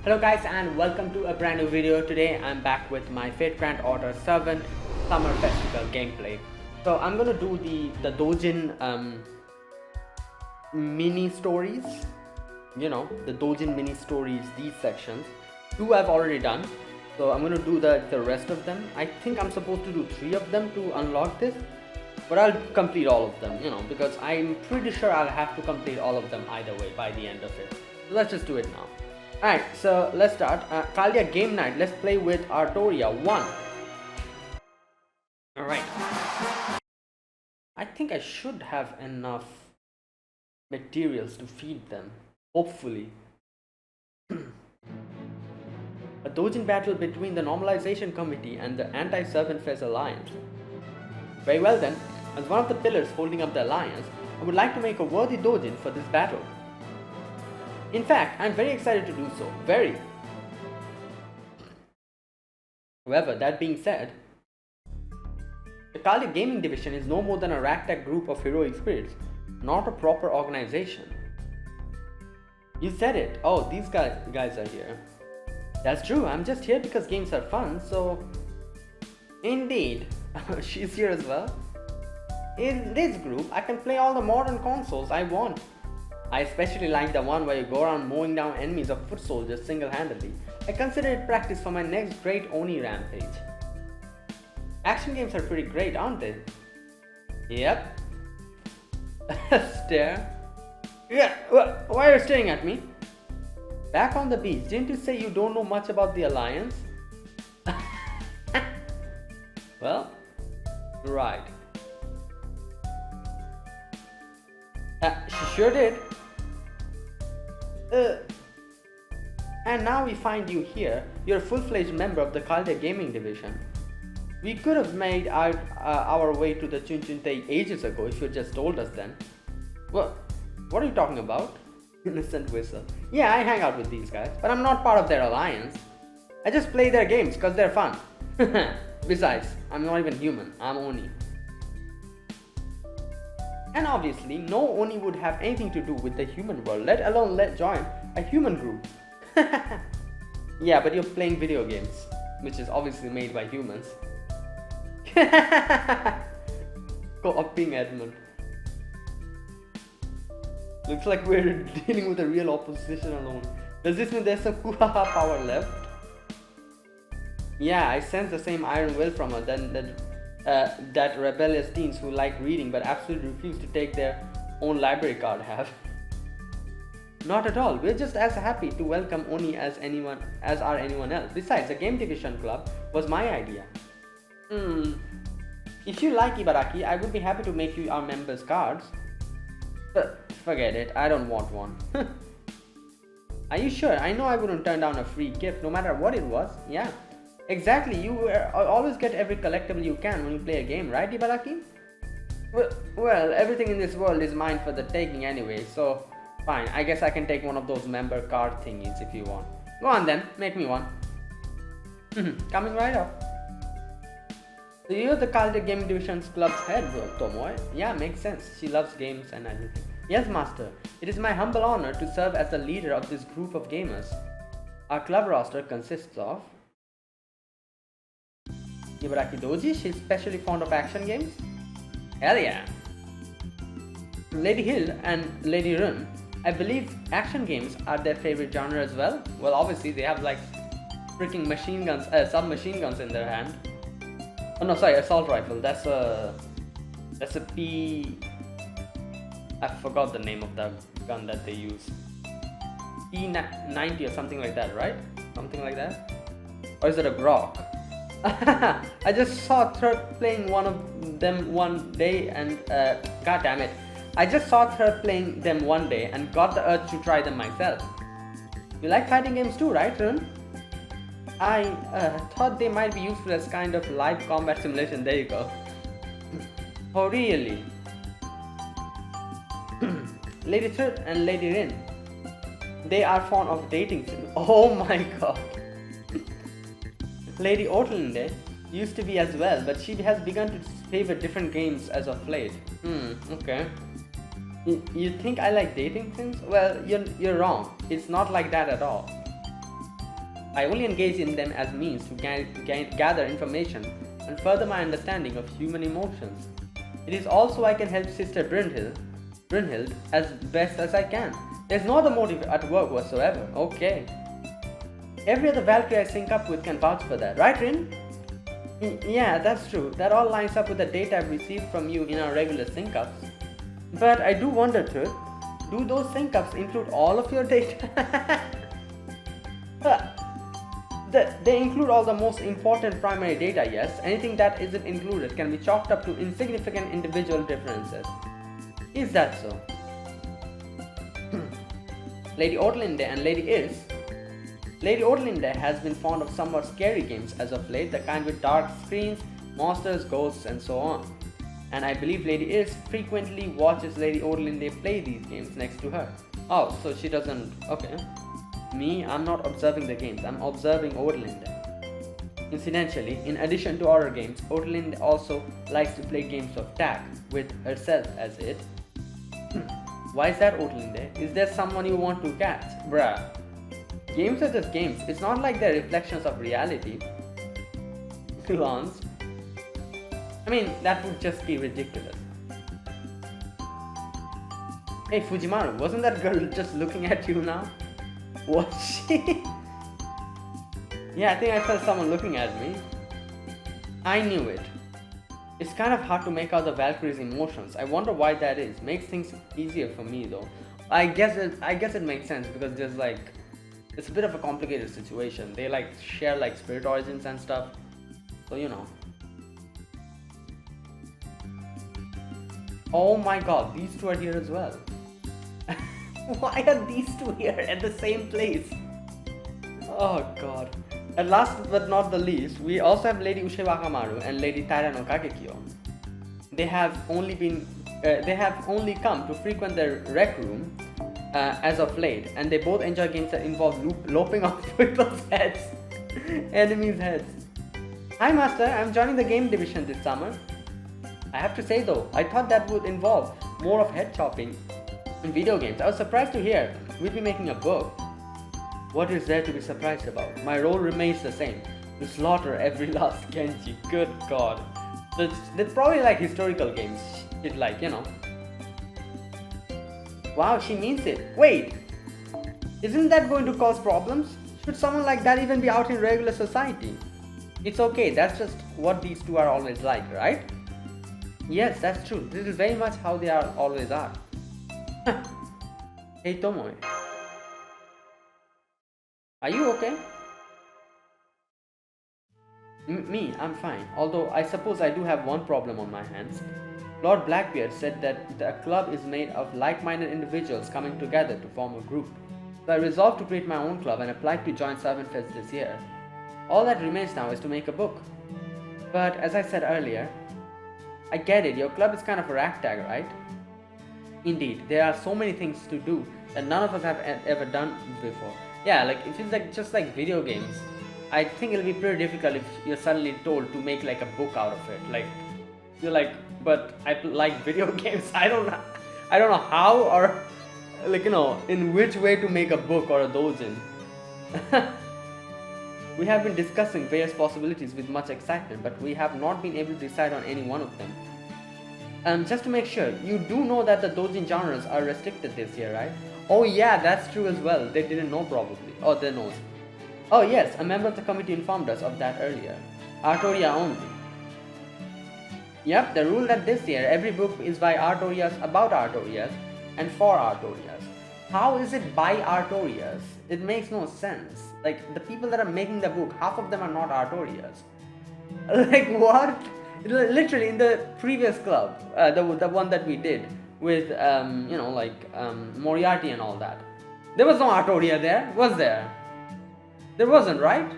Hello guys and welcome to a brand new video. Today I'm back with my Fate Grand Order Servant Summer Festival gameplay. So I'm gonna do the Dojin mini stories. You know, the Dojin mini stories, these sections. 2 I've already done. So I'm gonna do the rest of them. I think I'm supposed to do 3 of them to unlock this. But I'll complete all of them, you know, because I'm pretty sure I'll have to complete all of them either way by the end of it. So let's just do it now. Alright, so let's start. Kaldia game night. Let's play with Artoria 1. Alright. I think I should have enough materials to feed them. Hopefully. A Dojin battle between the Normalization Committee and the Anti-Servant Fest Alliance. Very well then, as one of the pillars holding up the alliance, I would like to make a worthy Dojin for this battle. In fact, I am very excited to do so. Very. However, that being said, the Kaldia Gaming Division is no more than a ragtag group of heroic spirits, not a proper organization. You said it. Oh, these guys are here. That's true. I'm just here because games are fun, so... Indeed. She's here as well. In this group, I can play all the modern consoles I want. I especially like the one where you go around mowing down enemies of foot soldiers single-handedly. I consider it practice for my next great Oni rampage. Action games are pretty great, aren't they? Yep. Stare. Yeah, why are you staring at me? Back on the beach, didn't you say you don't know much about the Alliance? Well, right. She sure did. And now we find you here. You're a full-fledged member of the Kaldia Gaming Division. We could have made our way to the Chunchuntei ages ago if you just told us then. What are you talking about? Innocent whistle. Yeah, I hang out with these guys, but I'm not part of their alliance. I just play their games because they're fun. Besides, I'm not even human. I'm Oni. And obviously, no Oni would have anything to do with the human world, let alone join a human group. Yeah, but you're playing video games, which is obviously made by humans. Co-oping Edmund. Looks like we're dealing with a real opposition alone. Does this mean there's some kuhaha power left? Yeah, I sense the same iron will from her that rebellious teens who like reading but absolutely refuse to take their own library card have. Not at all. We're just as happy to welcome Oni as anyone else. Besides, the game division club was my idea. If you like Ibaraki, I would be happy to make you our members' cards. But forget it. I don't want one. Are you sure? I know I wouldn't turn down a free gift no matter what it was. Yeah. Exactly, you always get every collectible you can when you play a game, right, Ibaraki? Well, everything in this world is mine for the taking anyway, so fine, I guess I can take one of those member card thingies if you want. Go on then, make me one. Coming right up. So you're the Kaldia Gaming Division's club's head, Tomoe? Yeah, makes sense. She loves games and everything. Yes, master. It is my humble honor to serve as the leader of this group of gamers. Our club roster consists of Ibaraki Doji, she's especially fond of action games. Hell yeah! Lady Hill and Lady Run, I believe action games are their favorite genre as well. Well, obviously they have like freaking machine guns, submachine guns in their hand. Oh no, sorry, assault rifle. That's a P. I forgot the name of that gun that they use. P90 or something like that, right? Something like that. Or is it a Grok? I just saw Third playing one of them one day and god damn it. I just saw Third playing them one day and got the urge to try them myself. You like fighting games too, right, Run? I thought they might be useful as kind of live combat simulation. There you go. Oh really? Lady Third and Lady Rin. They are fond of dating. Oh my god. Lady Ortlinde used to be as well, but she has begun to favor different games as of late. Okay. You think I like dating things? Well, you're wrong. It's not like that at all. I only engage in them as means to gather information and further my understanding of human emotions. It is also I can help Sister Brynhild as best as I can. There's no other motive at work whatsoever. Okay. Every other Valkyrie I sync up with can vouch for that, right, Rin? Yeah, that's true. That all lines up with the data I've received from you in our regular sync-ups. But I do wonder, Truth, do those sync-ups include all of your data? They include all the most important primary data, yes. Anything that isn't included can be chalked up to insignificant individual differences. Is that so? Lady Ortlinde and Lady Iris. Lady Ortlinde has been fond of somewhat scary games as of late, the kind with dark screens, monsters, ghosts, and so on. And I believe Lady Iris frequently watches Lady Ortlinde play these games next to her. Oh, so she doesn't... Okay. Me, I'm not observing the games, I'm observing Ortlinde. Incidentally, in addition to horror games, Ortlinde also likes to play games of tag, with herself as it. Why is that, Ortlinde? Is there someone you want to catch? Bruh. Games are just games, it's not like they're reflections of reality. Glance. I mean, that would just be ridiculous. Hey Fujimaru, wasn't that girl just looking at you now? Was she? Yeah, I think I felt someone looking at me. I knew it. It's kind of hard to make out the Valkyrie's emotions. I wonder why that is. Makes things easier for me though. I guess it makes sense because there's like, it's a bit of a complicated situation. They like share like spirit origins and stuff. So you know. Oh my god, these two are here as well. Why are these two here at the same place? Oh god. And last but not the least, we also have Lady Ushe Wakamaru and Lady Taira no Kakekyo. They have only come to frequent the rec room as of late, and they both enjoy games that involve lopping off people's heads, enemies' heads. Hi Master, I'm joining the game division this summer. I have to say though, I thought that would involve more of head chopping in video games. I was surprised to hear we'd be making a book. What is there to be surprised about? My role remains the same, to slaughter every last Genji. Good god. They're probably like historical games, shit like, you know. Wow, she means it. Wait, isn't that going to cause problems? Should someone like that even be out in regular society? It's okay, that's just what these two are always like, right? Yes, that's true. This is very much how they always are. Hey Tomoe. Are you okay? Me, I'm fine. Although I suppose I do have one problem on my hands. Lord Blackbeard said that the club is made of like-minded individuals coming together to form a group. So I resolved to create my own club and applied to join Servant Fest this year. All that remains now is to make a book. But as I said earlier, I get it, your club is kind of a ragtag, right? Indeed, there are so many things to do that none of us have ever done before. Yeah, like it feels like just like video games. I think it'll be pretty difficult if you're suddenly told to make like a book out of it. Like you're like, but I like video games. I don't know how or like you know in which way to make a book or a doujin. We have been discussing various possibilities with much excitement, but we have not been able to decide on any one of them. Just to make sure, you do know that the doujin genres are restricted this year, right? Oh yeah, that's true as well. They didn't know probably. Oh, they know. Oh yes, a member of the committee informed us of that earlier. Artoria only. Yep, the rule that this year every book is by Artorias, about Artorias, and for Artorias. How is it by Artorias? It makes no sense. Like, the people that are making the book, half of them are not Artorias. Like, what? Literally, in the previous club, the one that we did with, you know, like, Moriarty and all that. There was no Artoria there, was there? There wasn't, right?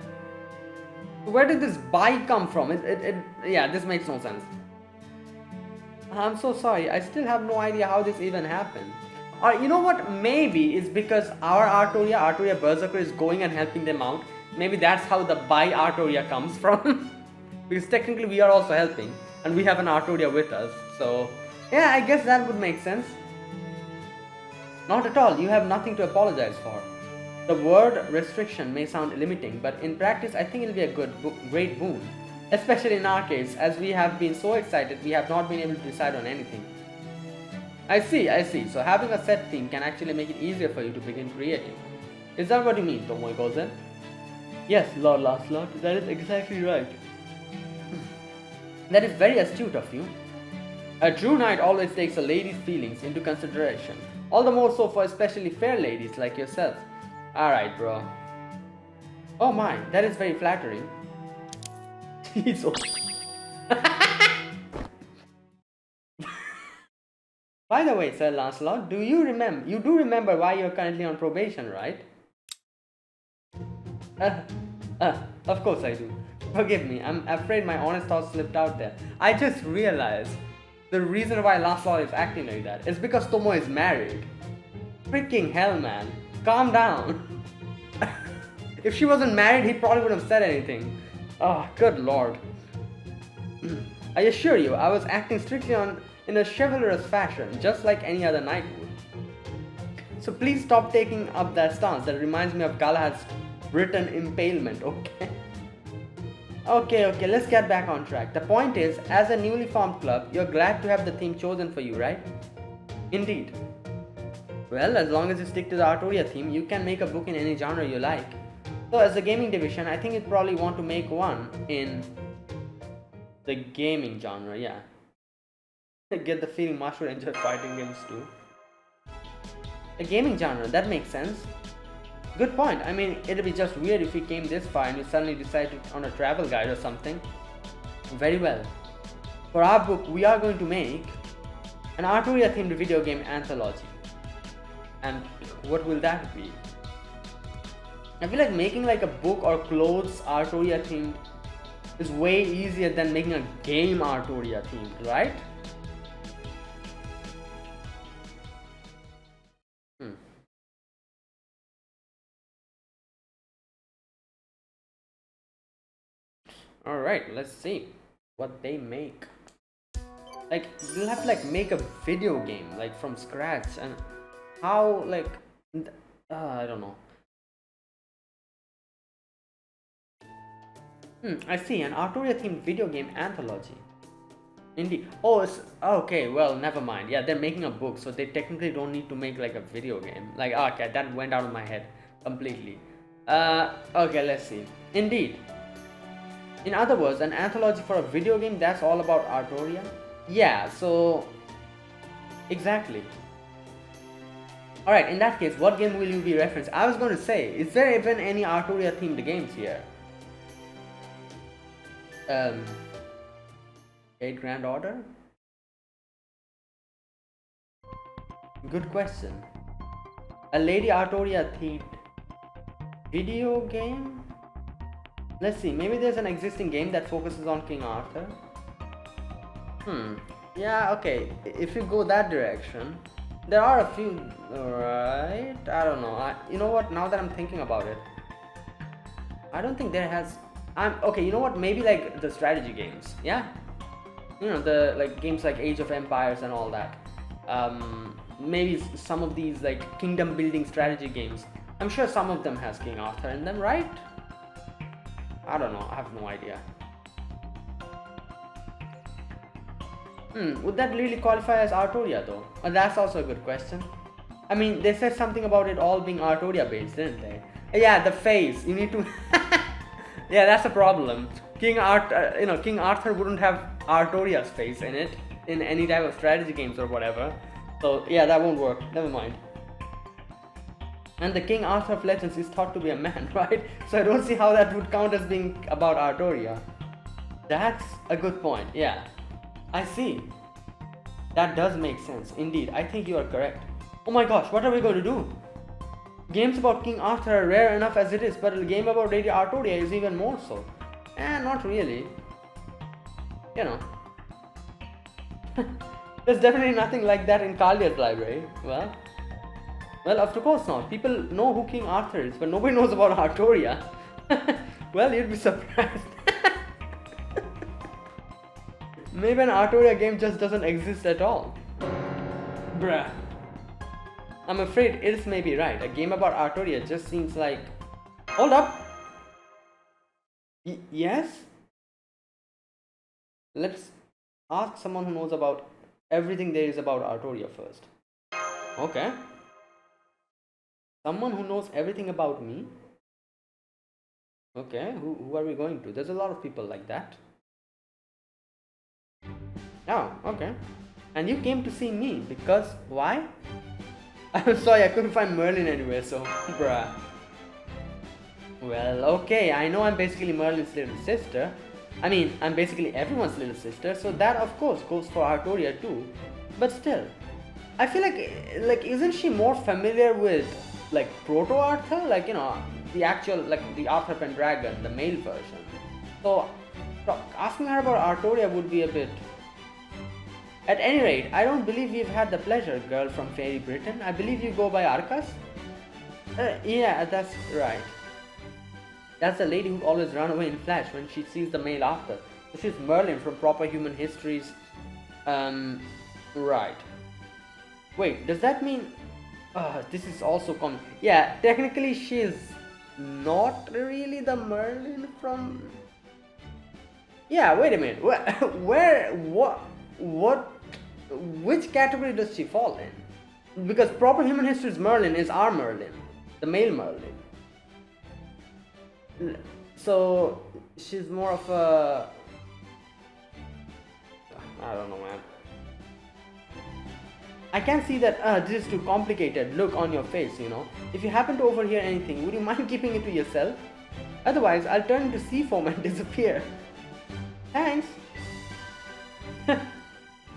Where did this by come from? Yeah, this makes no sense. I'm so sorry, I still have no idea how this even happened. Or you know what, maybe it's because our Artoria Berserker is going and helping them out. Maybe that's how the by Artoria comes from. Because technically we are also helping and we have an Artoria with us. So yeah, I guess that would make sense. Not at all, you have nothing to apologize for. The word restriction may sound limiting, but in practice I think it'll be a great boon. Especially in our case, as we have been so excited we have not been able to decide on anything. I see. So having a set theme can actually make it easier for you to begin creating. Is that what you mean, Tomoe Gozen? Yes, Lord Lancelot, that is exactly right. That is very astute of you. A true knight always takes a lady's feelings into consideration, all the more so for especially fair ladies like yourself. Alright, bro. Oh my, that is very flattering. He's so... By the way, Sir Lancelot, you do remember why you're currently on probation, right? Of course I do. Forgive me, I'm afraid my honest thoughts slipped out there. I just realized the reason why Lancelot is acting like that is because Tomoe is married. Freaking hell, man. Calm down. If she wasn't married, he probably wouldn't have said anything. Oh, good lord. I assure you, I was acting strictly in a chivalrous fashion, just like any other knight would. So please stop taking up that stance. That reminds me of Galahad's written impalement, okay? Okay, let's get back on track. The point is, as a newly formed club, you're glad to have the theme chosen for you, right? Indeed. Well, as long as you stick to the Artoria theme, you can make a book in any genre you like. So as a gaming division, I think you'd probably want to make one in the gaming genre, yeah. I get the feeling Marsh would enjoy fighting games too. The gaming genre, that makes sense. Good point. I mean, it'd be just weird if we came this far and we suddenly decided on a travel guide or something. Very well. For our book, we are going to make an Artoria themed video game anthology. And what will that be? I feel like making like a book or clothes Artoria themed is way easier than making a game Artoria themed, right? Alright, let's see what they make. Like, you'll have to like make a video game like from scratch, and how like I don't know. I see, an Artoria themed video game anthology. Indeed. Oh, okay, well, never mind. Yeah, they're making a book, so they technically don't need to make like a video game. Like, okay, that went out of my head completely. Okay, let's see. Indeed. In other words, an anthology for a video game that's all about Artoria? Yeah, so... Exactly. Alright, in that case, what game will you be referencing? I was going to say, is there even any Artoria themed games here? Eight Grand Order? Good question. A Lady Artoria themed video game? Let's see, maybe there's an existing game that focuses on King Arthur. Yeah, okay, if you go that direction, there are a few, right? I don't know. You know what, now that I'm thinking about it, I don't think there has... okay, you know what, maybe like the strategy games, yeah? You know, the like games like Age of Empires and all that. Maybe some of these like kingdom building strategy games, I'm sure some of them has King Arthur in them, right? I don't know, I have no idea. Would that really qualify as Artoria though? That's also a good question. I mean, they said something about it all being Artoria based, didn't they? Yeah, the face, you need to... Yeah, that's a problem. King Arthur wouldn't have Artoria's face in it, in any type of strategy games or whatever. So yeah, that won't work, never mind. And the King Arthur of Legends is thought to be a man, right? So I don't see how that would count as being about Artoria. That's a good point, yeah. I see. That does make sense, indeed. I think you are correct. Oh my gosh, what are we going to do? Games about King Arthur are rare enough as it is, but a game about Lady Artoria is even more so. Not really. You know. There's definitely nothing like that in Kalia's library. Well, of course not. People know who King Arthur is, but nobody knows about Artoria. Well, you'd be surprised. Maybe an Artoria game just doesn't exist at all. Bruh. I'm afraid Ilse may be right. A game about Artoria just seems like... Hold up! Yes? Let's ask someone who knows about everything there is about Artoria first. Okay. Someone who knows everything about me? Okay, who are we going to? There's a lot of people like that. Oh, okay. And you came to see me because why? I'm sorry, I couldn't find Merlin anywhere, so bruh. Well, okay, I know I'm basically Merlin's little sister. I mean, I'm basically everyone's little sister, so that of course goes for Artoria too. But still, I feel like isn't she more familiar with like Proto Arthur? Like, you know, the actual, like the Arthur Pendragon, the male version. So asking her about Artoria would be a bit... At any rate, I don't believe we've had the pleasure, girl from Fairy Britain. I believe you go by Arcas? Yeah, that's right. That's the lady who always runs away in Flash when she sees the male Arthur. This is Merlin from Proper Human Histories. Right. Wait, does that mean... this is also yeah, technically she's not really the Merlin from... Yeah, wait a minute. Which category does she fall in? Because Proper Human Histories Merlin is our Merlin, the male Merlin. So she's more of a... I don't know, man. I can see that this is too complicated look on your face, you know. If you happen to overhear anything, would you mind keeping it to yourself? Otherwise, I'll turn into sea foam and disappear. Thanks.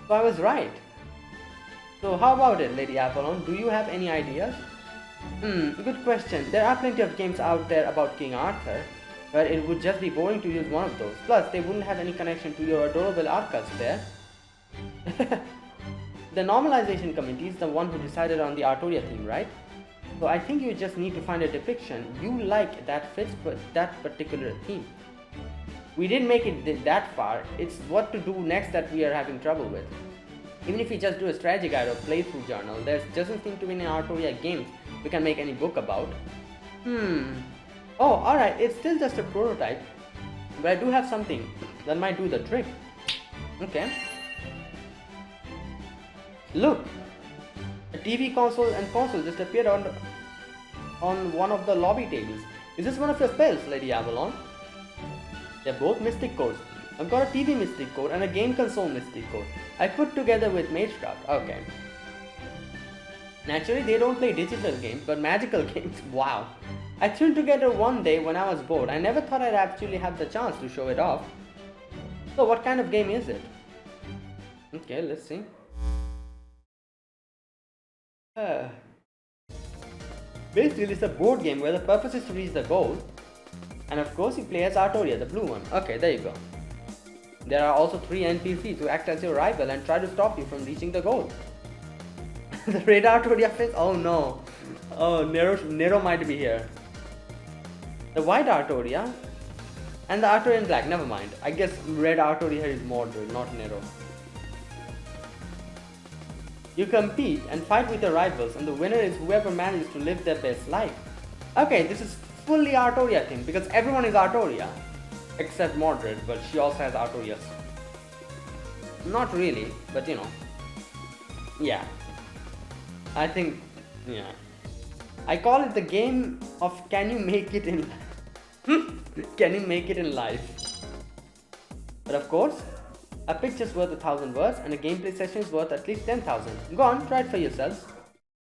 So I was right. So how about it, Lady Apollon? Do you have any ideas? Good question. There are plenty of games out there about King Arthur, but it would just be boring to use one of those. Plus, they wouldn't have any connection to your adorable Arcas there. The normalization committee is the one who decided on the Artoria theme, right? So I think you just need to find a depiction you like that fits that particular theme. We didn't make it that far. It's what to do next that we are having trouble with. Even if we just do a strategy guide or playthrough journal, there doesn't seem to be any Artoria games we can make any book about. Oh, alright, it's still just a prototype, but I do have something that might do the trick. Okay. Look! A TV console and console just appeared on one of the lobby tables. Is this one of your spells, Lady Avalon? They're both Mystic Codes. I've got a TV Mystic Code and a game console Mystic Code. I put together with Magecraft. Okay. Naturally, they don't play digital games, but magical games. Wow. I threw it together one day when I was bored. I never thought I'd actually have the chance to show it off. So what kind of game is it? Okay, let's see. Basically, it's a board game where the purpose is to reach the goal. And of course, you play as Artoria, the blue one. Okay, there you go. There are also 3 NPCs who act as your rival and try to stop you from reaching the goal. The red Artoria face? Oh no. Oh, Nero might be here. The white Artoria and the Artoria in black. Never mind. I guess red Artoria here is Mordred, not Nero. You compete and fight with your rivals, and the winner is whoever manages to live their best life. Okay, this is fully Artoria thing because everyone is Artoria except Mordred, but she also has Artorias. Not really, but you know. Yeah. I think, yeah. I call it the game of can you make it in can you make it in life? But of course, a picture's worth 1,000 words and a gameplay session is worth at least 10,000. Go on, try it for yourselves.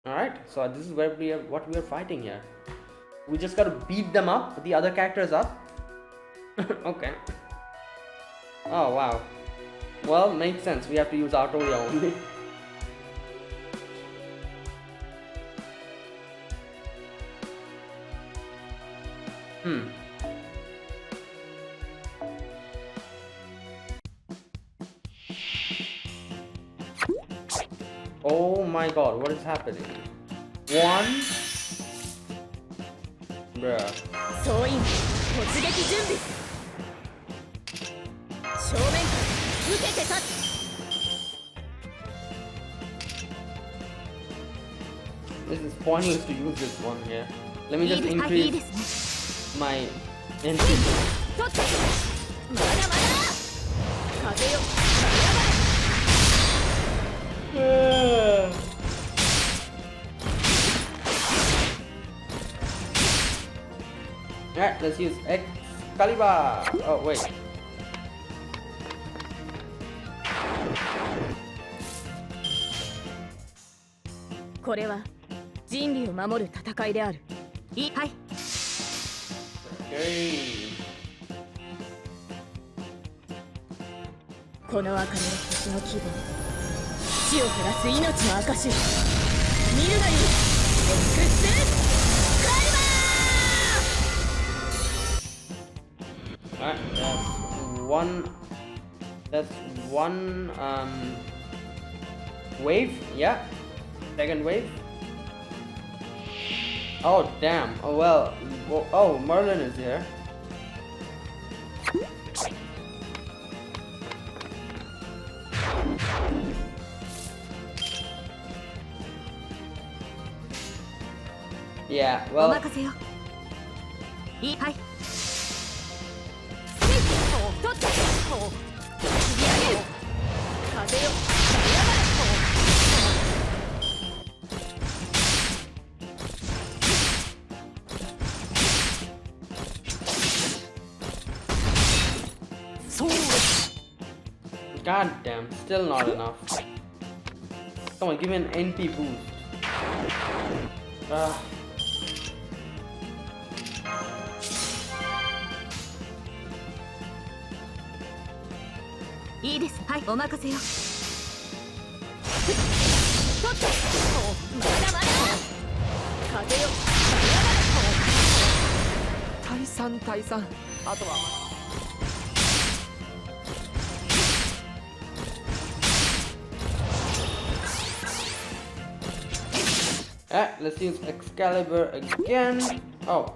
Alright, so this is where what we are fighting here. We just gotta beat them up, the other characters up. Okay. Oh wow. Well, makes sense. We have to use Artoria only. Oh my god, what is happening? One. Bruh. This is pointless to use this one here. Let me just increase my NP. Alright, let's use Excalibur. Oh, wait. Okay. この明かりの星の希望、死を減らす命の証、見るがいい。X Alright, that's one wave, yeah. Second wave. Oh damn. Oh well. Oh, Merlin is here. Yeah, well. お任せよ。いい、はい。取って、切り上げる。風よ。そう。God damn, still not enough. Come on, give me an NP boost.いいです。はい、お任せよ。取って。まだまだ。風よ。退散。あとは。Alright, let's use Excalibur again. Oh.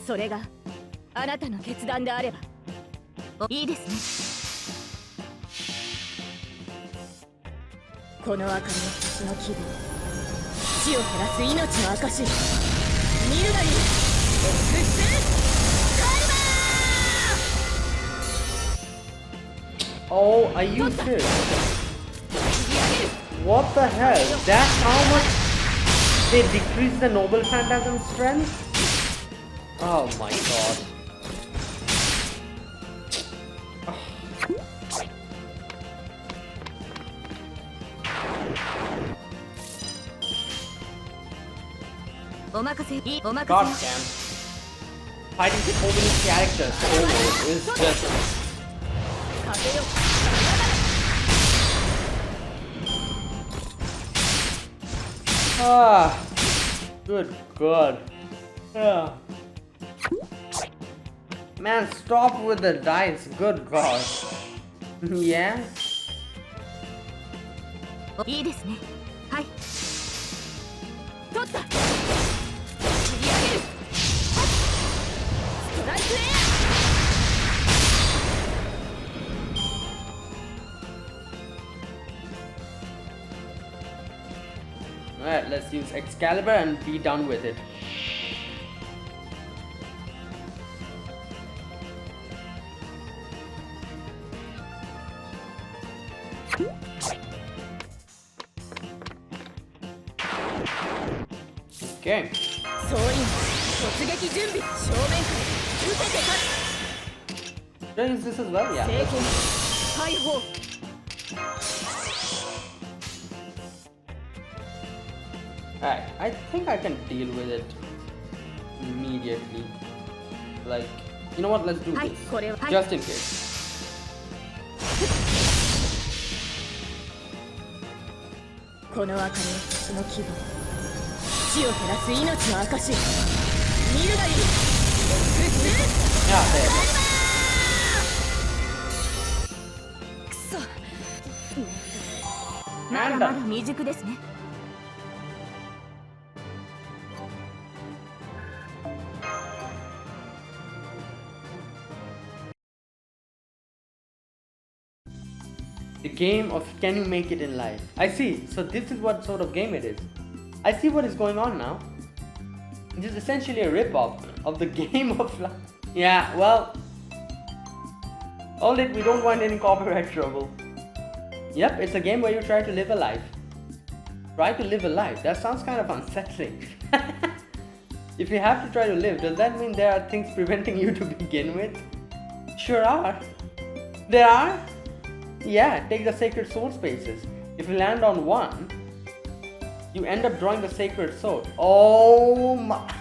それがあなたの決断であればいいですね。この明かりの星の希望、死を減らす命の証、見るがいい。Oh, are you serious? What the hell? That's how much they decrease the Noble Phantasm strength? Oh my god. God damn. Fighting so many characters is just... Ah, good god. Yeah. Man, stop with the dice. Good god. Yeah? いいですね。はい。取った。切り上げる。ストライクエア。Alright, let's use Excalibur and be done with it. Okay. 総員突撃準備。正面から撃てて勝つ。 Should I use this as well? Yeah. 聖剣解放。 Alright, I think I can deal with it immediately. Like, you know what? Let's do this. Just in case. この明かりの星の希望、死を減らす命の証、見るがいい。Yeah, there. くそ。まだまだ未熟ですね。The game of can you make it in life. I see. So this is what sort of game it is. I see what is going on now. It is essentially a rip-off of the game of life. Yeah, well, hold it, we don't want any copyright trouble. Yep, it's a game where you try to live a life. Try to live a life. That sounds kind of unsettling. If you have to try to live, does that mean there are things preventing you to begin with? Sure are. There are? Yeah, take the sacred sword spaces. If you land on one, you end up drawing the sacred sword. Oh my.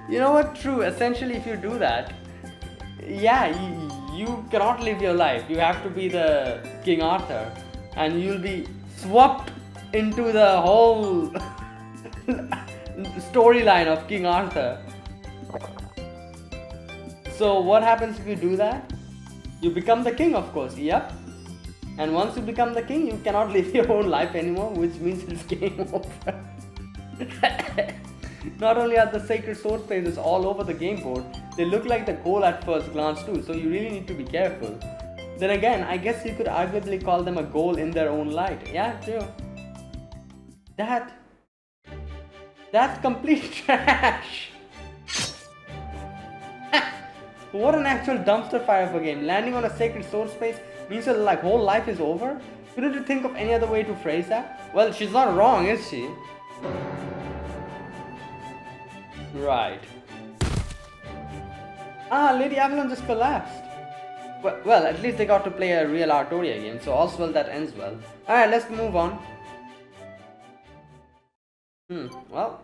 You know what? True. Essentially, if you do that, yeah, you cannot live your life. You have to be the King Arthur, and you'll be swept into the whole storyline of King Arthur. So what happens if you do that? You become the king, of course. Yep. And once you become the king, you cannot live your own life anymore, which means it's game over. Not only are the sacred sword spaces all over the game board, they look like the goal at first glance too, so you really need to be careful. Then again, I guess you could arguably call them a goal in their own light. Yeah, true. That's complete trash. What an actual dumpster fire of a game. Landing on a sacred sword space means your whole life is over? Couldn't you think of any other way to phrase that? Well, she's not wrong, is she? Right. Ah, Lady Avalon just collapsed. Well, at least they got to play a real Artoria game, so all's well that ends well. Alright, let's move on. Well.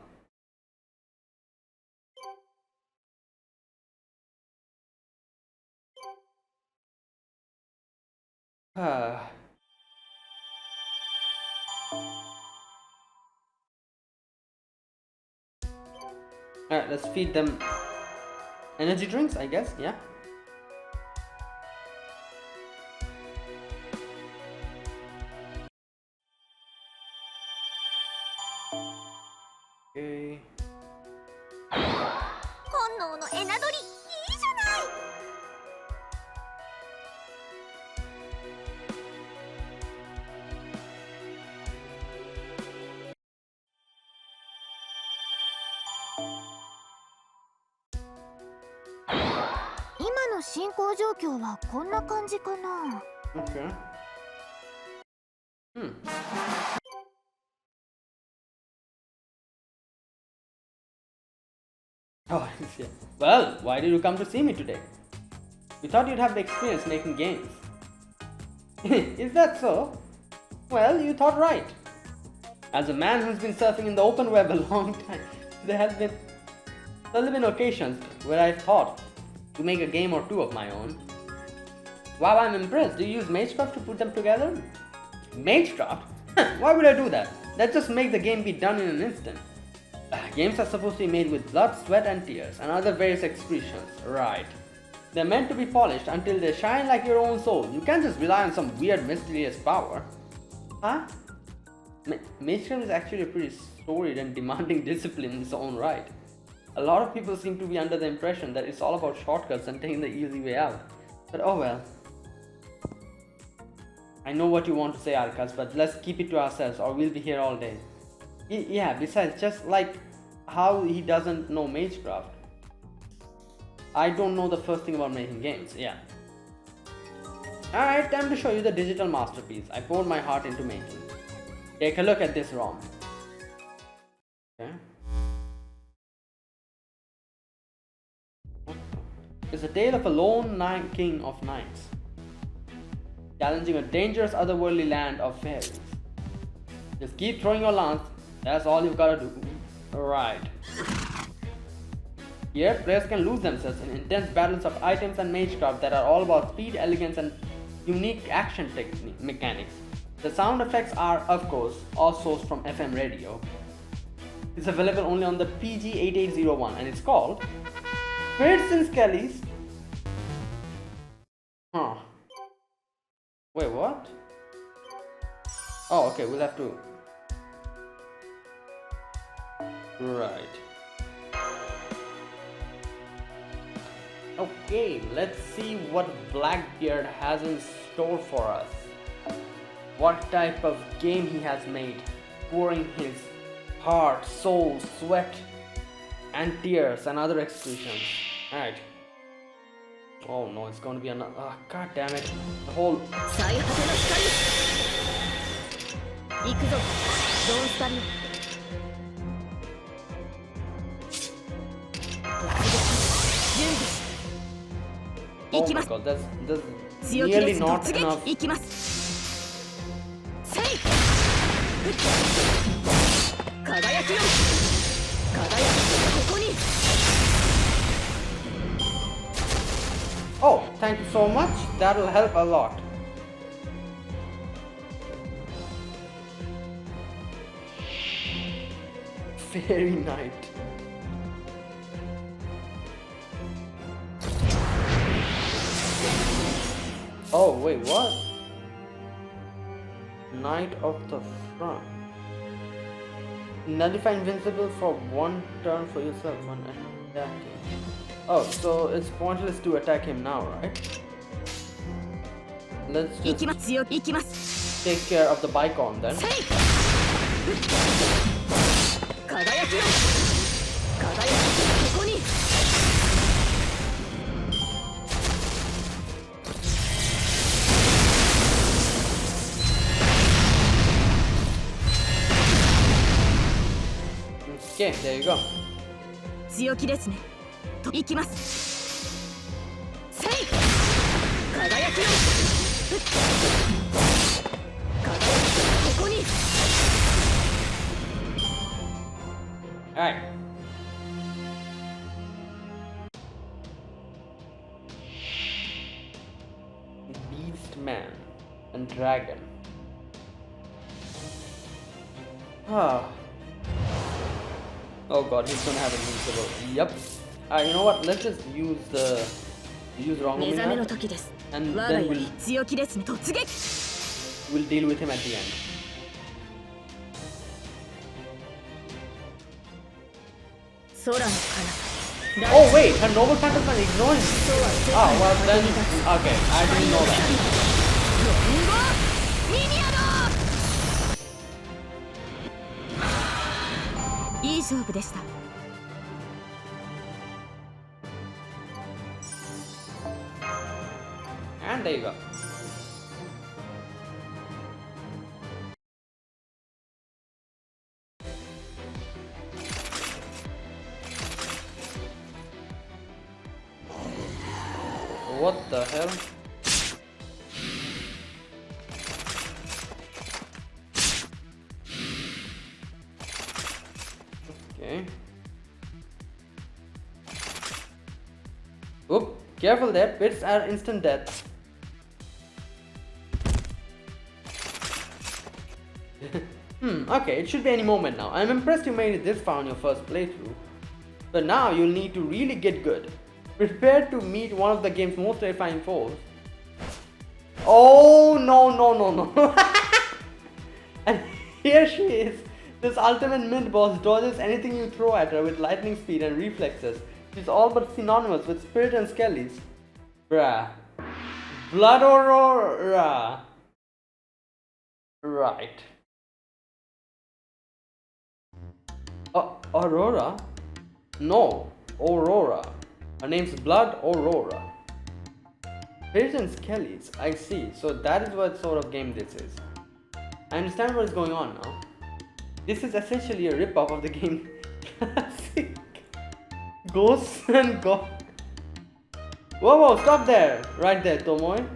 Alright, let's feed them energy drinks, I guess, yeah. Okay. 本能のエナドリいいじゃない。今の進行状況はこんな感じかな。Okay. Oh, yeah. Well, why did you come to see me today? We thought you'd have the experience making games. Is that so? Well, you thought right. As a man who's been surfing in the open web a long time, there have been occasions where I've thought to make a game or two of my own. Wow, I'm impressed. Do you use Magecraft to put them together? Magecraft? Why would I do that? Let's just make the game be done in an instant. Games are supposed to be made with blood, sweat and tears and other various excretions. Right. They're meant to be polished until they shine like your own soul. You can't just rely on some weird mysterious power. Huh? Magecraft is actually a pretty storied and demanding discipline in its own right. A lot of people seem to be under the impression that it's all about shortcuts and taking the easy way out. But oh well. I know what you want to say, Arcas, but let's keep it to ourselves or we'll be here all day. Yeah, besides, just like how he doesn't know Magecraft, I don't know the first thing about making games, yeah. Alright, time to show you the digital masterpiece I poured my heart into making. Take a look at this ROM. Okay. It's a tale of a lone king of knights, challenging a dangerous otherworldly land of fairies. Just keep throwing your lance, that's all you've gotta do. Alright. Here, players can lose themselves in intense battles of items and Magecraft that are all about speed, elegance and unique action mechanics. The sound effects are, of course, all sourced from FM radio. It's available only on the PG8801 and it's called Spirits and Skellies. Huh. Wait, what? Oh, okay, we'll have to... Right. Okay, let's see what Blackbeard has in store for us. What type of game he has made, pouring his heart, soul, sweat, and tears and other excretions. Alright. Oh no, it's gonna be another. Oh, god damn it. The whole. 最果ての光行くぞドンスタリオ準備 Oh 行き my ます god, that's 強気で nearly す not 突撃 enough. 行きますせい輝きよ輝きここに Oh, thank you so much. That'll help a lot. Fairy Knight. Oh, wait, what? Knight of the Front. Nullify invincible for one turn for yourself when attacking. Oh, so it's pointless to attack him now, right? Let's 行き just ますよ行きます take care of the Bicon then. せい輝きよ輝きここに Okay, there you go. 強気ですねと行きますせい輝きよ輝きここに Alright. Beast Man and Dragon. Ah. Oh god, he's gonna have invincible. Yep. You know what? Let's just use wrong 目覚めの Omega 時です and 我が then より強気ですね突撃 we'll deal with him at the end. 空の彼方 Oh wait, her noble phantoms are ignoring me. Ah, well then, okay, I didn't know that. ミニアドいい勝負でした And there you go. What the hell? Okay. Oop, careful there, bits are instant death. Okay, it should be any moment now. I'm impressed you made it this far on your first playthrough. But now you'll need to really get good. Prepare to meet one of the game's most terrifying foes. Oh no no no no. And here she is. This ultimate mint boss dodges anything you throw at her with lightning speed and reflexes. She's all but synonymous with Spirit and Skellies. Bruh. Blood Aurora. Right. Aurora? No, Aurora. Her name's Blood Aurora. Spirits and Skellies, I see. So that is what sort of game this is. I understand what is going on now. This is essentially a rip-off of the game classic Ghosts and God. Whoa, stop there! Right there, Tomoe.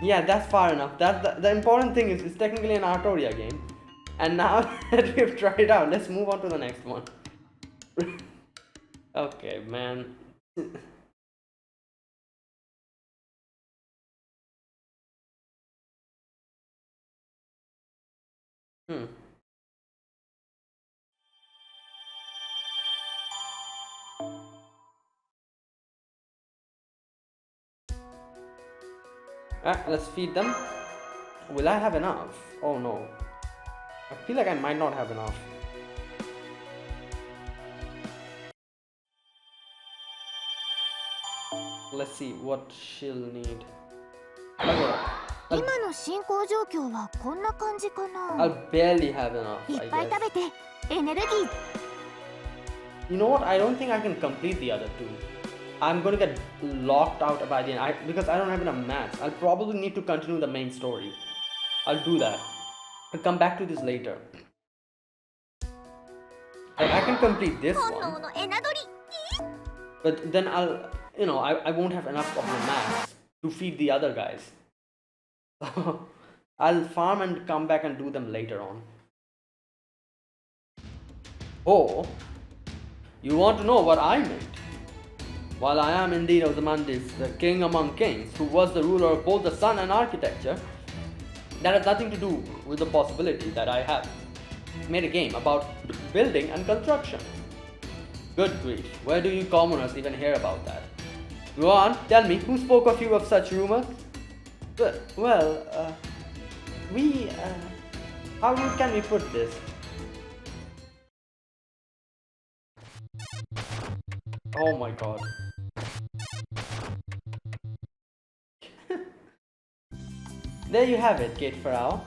Yeah, that's far enough. That's the important thing is it's technically an Artoria game. And now that we've tried it out, let's move on to the next one. Okay, man. Let's feed them. Will I have enough? Oh no. I feel like I might not have enough. let's see what she'll need. Okay. 今の進行状況はこんな感じかな。 I'll barely have enough, い I っぱい guess. 食べてエネルギー。 You know what? I don't think I can complete the other two. I'm gonna get locked out by the end because I don't have enough maths. I'll probably need to continue the main story. I'll do that. I'll come back to this later. I can complete this 本 one, 能のエナドリ。 but then I'll, I won't have enough of the maths to feed the other guys. I'll farm and come back and do them later on. Oh, you want to know what I meant? While I am indeed Ozymandias, the king among kings, who was the ruler of both the sun and architecture, that has nothing to do with the possibility that I have made a game about building and construction. Good grief, where do you commoners even hear about that? Go on, tell me, who spoke of you of such rumors? Well, how can we put this? Oh my god. There you have it, Kate Farrell.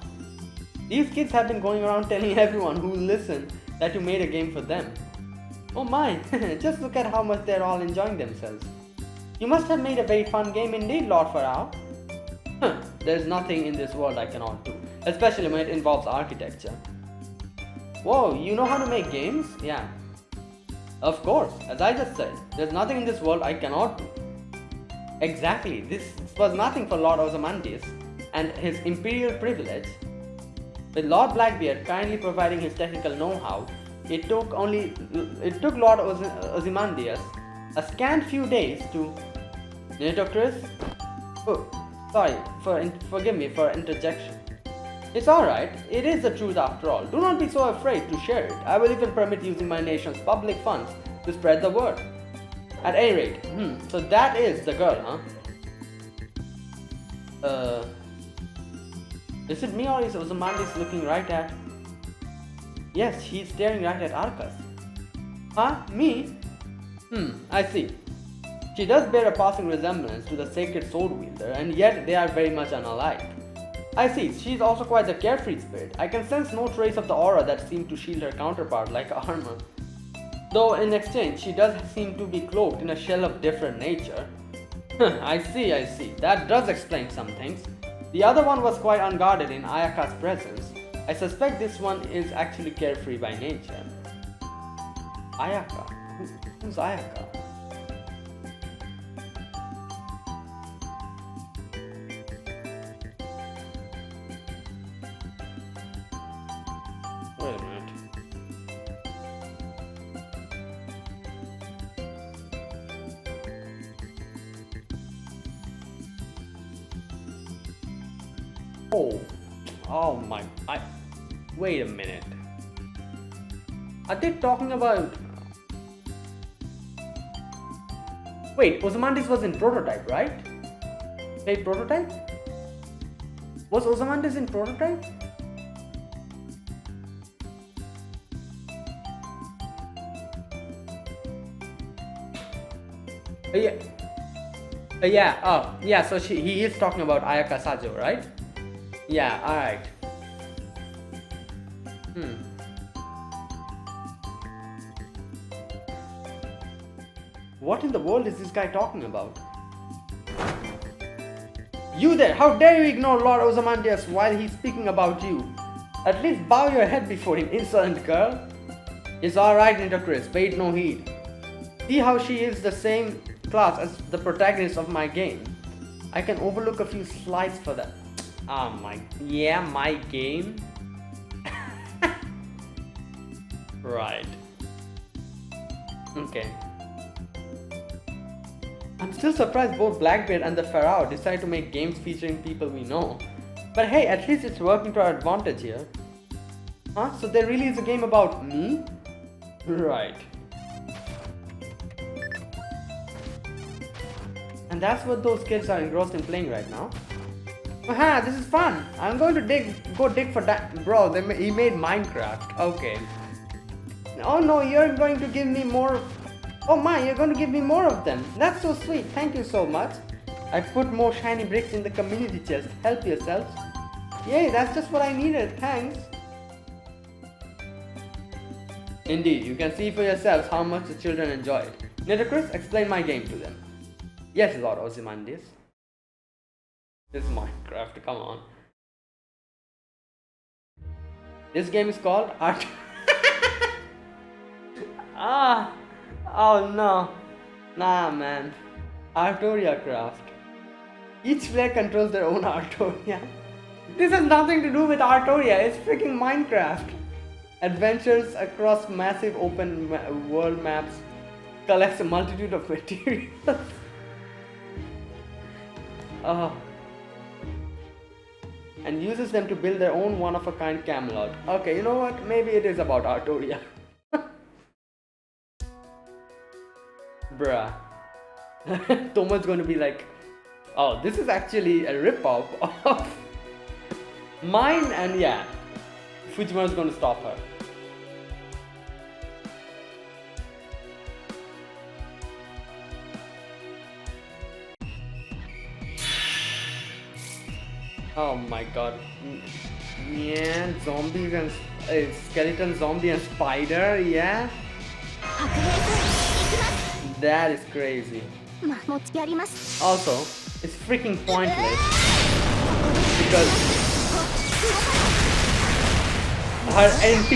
These kids have been going around telling everyone who will listen that you made a game for them. Oh my, just look at how much they're all enjoying themselves. You must have made a very fun game indeed, Lord Farrell. There's nothing in this world I cannot do, especially when it involves architecture. Whoa, you know how to make games? Yeah. Of course, as I just said, there's nothing in this world I cannot do. Exactly, this was nothing for Lord Ozymandias and his imperial privilege. With Lord Blackbeard kindly providing his technical know-how, it took Lord Ozymandias a scant few days to... Chris? Oh, sorry, forgive me for interjection. It's alright, it is the truth after all. Do not be so afraid to share it. I will even permit using my nation's public funds to spread the word. At any rate, so that is the girl, huh? Is it me or is Ozymandias looking right at... Yes, he's staring right at Arcas. Huh? Me? I see. She does bear a passing resemblance to the sacred sword wielder, and yet they are very much unalike. I see, she's also quite the carefree spirit. I can sense no trace of the aura that seemed to shield her counterpart like armor. Though in exchange, she does seem to be cloaked in a shell of different nature. I see. That does explain some things. The other one was quite unguarded in Ayaka's presence. I suspect this one is actually carefree by nature. Ayaka? Who's Ayaka? Wait a minute. Oh my, wait a minute. Are they talking about... Wait, Ozymandias was in Prototype, right? Wait, Prototype? Was Ozymandias in Prototype? Yeah, so he is talking about Ayaka Sajo, right? Yeah, alright. What in the world is this guy talking about? You there! How dare you ignore Lord Ozymandias while he's speaking about you? At least bow your head before him, insolent girl! It's alright, Chris, paid no heed. See how she is the same class as the protagonist of my game. I can overlook a few slides for that. My game? Right. Okay. I'm still surprised both Blackbeard and the Pharaoh decide to make games featuring people we know. But hey, at least it's working to our advantage here. Huh? So there really is a game about me? Right. And that's what those kids are engrossed in playing right now. Aha, this is fun. I'm going to go dig for that. Bro, he made Minecraft. Okay. Oh no, you're going to give me more Oh my, you're going to give me more of them. That's so sweet. Thank you so much. I put more shiny bricks in the community chest. Help yourselves. Yay, that's just what I needed. Thanks. Indeed, you can see for yourselves how much the children enjoy it. Nitocris, explain my game to them. Yes, Lord Ozymandias. This is Minecraft, come on. This game is called Art. Oh no. Nah, man. Artoria Craft. Each player controls their own Artoria. This has nothing to do with Artoria, it's freaking Minecraft. Adventures across massive open world maps. Collects a multitude of materials. And uses them to build their own one-of-a-kind Camelot. Okay, you know what? Maybe it is about Artoria. Bruh. Tomo's going to be like, oh, this is actually a rip-off of mine, and yeah, Fujimaru's going to stop her. Oh my god. Yeah, zombies and skeleton zombie and spider, yeah? That is crazy. Also, it's freaking pointless because her NP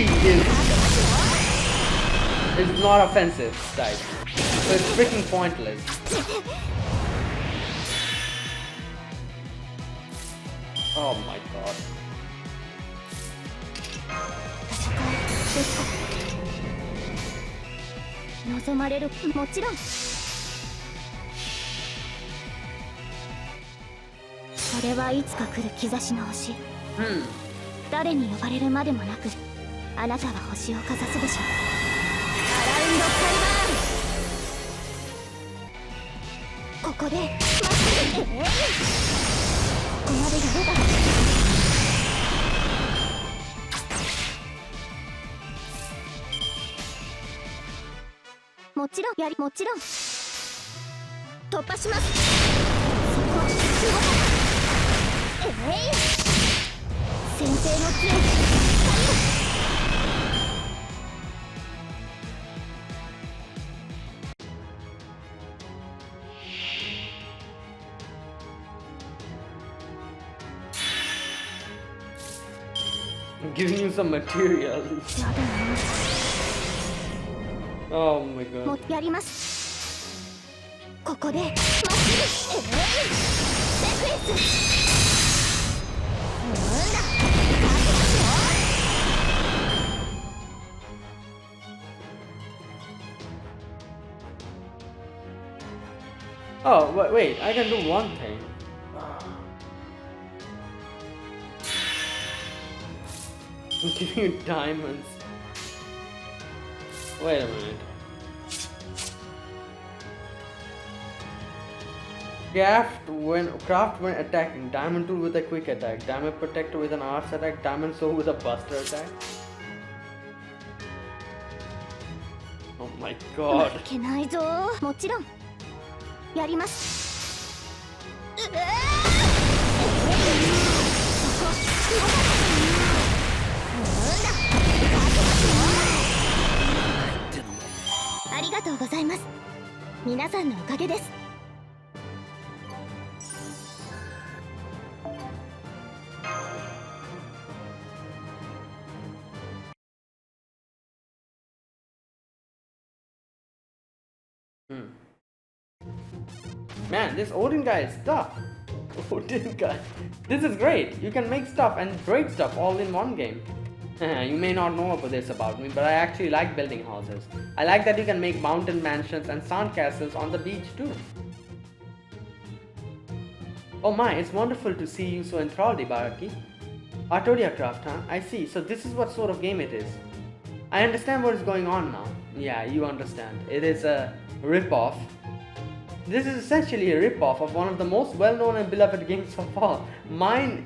is not offensive type, so it's freaking pointless. Oh my god. I'm giving you some material. Oh my god. Oh, wait, I can do one thing. I'm giving you diamonds. Wait a minute. Craft when attacking. Diamond tool with a quick attack. Diamond protector with an arts attack. Diamond sword with a buster attack. Oh my god. Man, this Odin guy is tough. Odin guy. This is great. You can make stuff and break stuff all in one game. You may not know about this about me, but I actually like building houses. I like that you can make mountain mansions and sand castles on the beach too. Oh my, it's wonderful to see you so enthralled, Ibaraki. Artoria Craft, huh? I see. So this is what sort of game it is. I understand what is going on now. Yeah, you understand. It is a rip-off. This is essentially a rip-off of one of the most well-known and beloved games of all. Mine...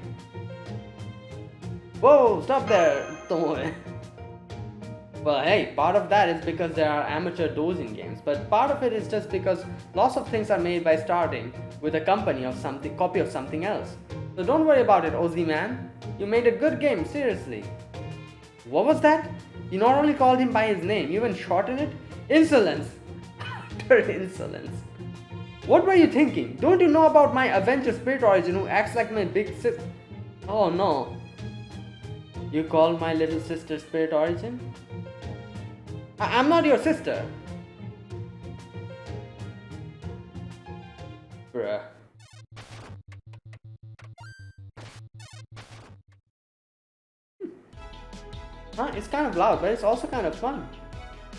Whoa, stop there, Tomoe. Well, hey, part of that is because there are amateur dojin games, but part of it is just because lots of things are made by starting with a copy of something else. So don't worry about it, Ozzy man. You made a good game, seriously. What was that? You not only called him by his name, you even shortened it? Insolence! Utter insolence. What were you thinking? Don't you know about my Avenger Spirit Origin who acts like my big sis? Oh no. You call my little sister Spirit Origin? I'm not your sister. Bruh. It's kind of loud, but it's also kind of fun.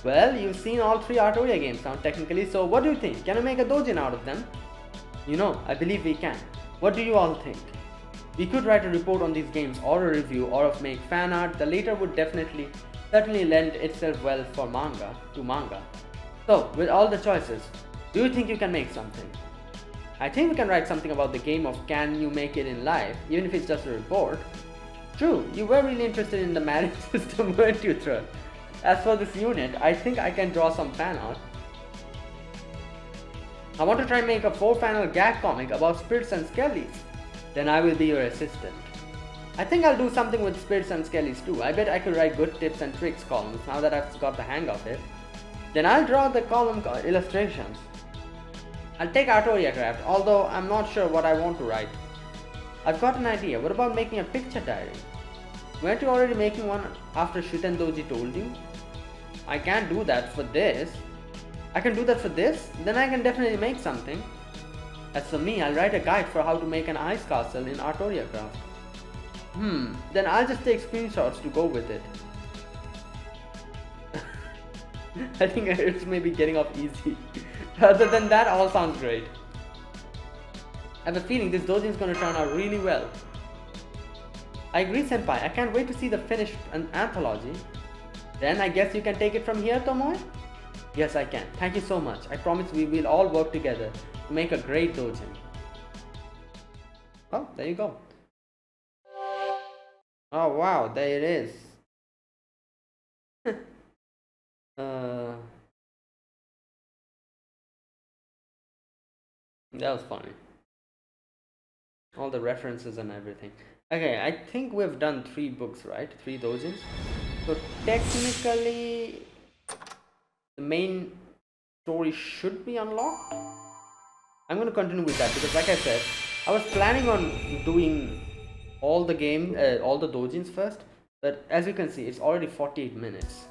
Well, you've seen all 3 Artoria games now technically, so what do you think? Can we make a dojin out of them? You know, I believe we can. What do you all think? We could write a report on these games or a review or make fan art. The later would certainly lend itself well for manga. So, with all the choices, do you think you can make something? I think we can write something about the game of can you make it in life, even if it's just a report. True, you were really interested in the marriage system, weren't you, Thrud? As for this unit, I think I can draw some fan art. I want to try and make a 4-panel gag comic about spirits and skellies. Then I will be your assistant. I think I'll do something with spirits and skellies too. I bet I could write good tips and tricks columns now that I've got the hang of it. Then I'll draw the column illustrations. I'll take Artoria Craft, although I'm not sure what I want to write. I've got an idea. What about making a picture diary? Weren't you already making one after Shuten Doji told you? I can't do that for this. I can do that for this? Then I can definitely make something. As for me, I'll write a guide for how to make an ice castle in Artoria Craft. Then I'll just take screenshots to go with it. I think it's maybe getting off easy. Other than that, all sounds great. I have a feeling this dojin is going to turn out really well. I agree, Senpai. I can't wait to see the finished anthology. Then I guess you can take it from here, Tomoe? Yes, I can. Thank you so much. I promise we will all work together to make a great dojin. Oh, there you go. Oh wow, there it is. That was funny. All the references and everything. Okay, I think we've done 3 books, right? 3 dojins. So technically, the main story should be unlocked. I'm going to continue with that because, like I said, I was planning on doing all the dojins first, but as you can see, it's already 48 minutes.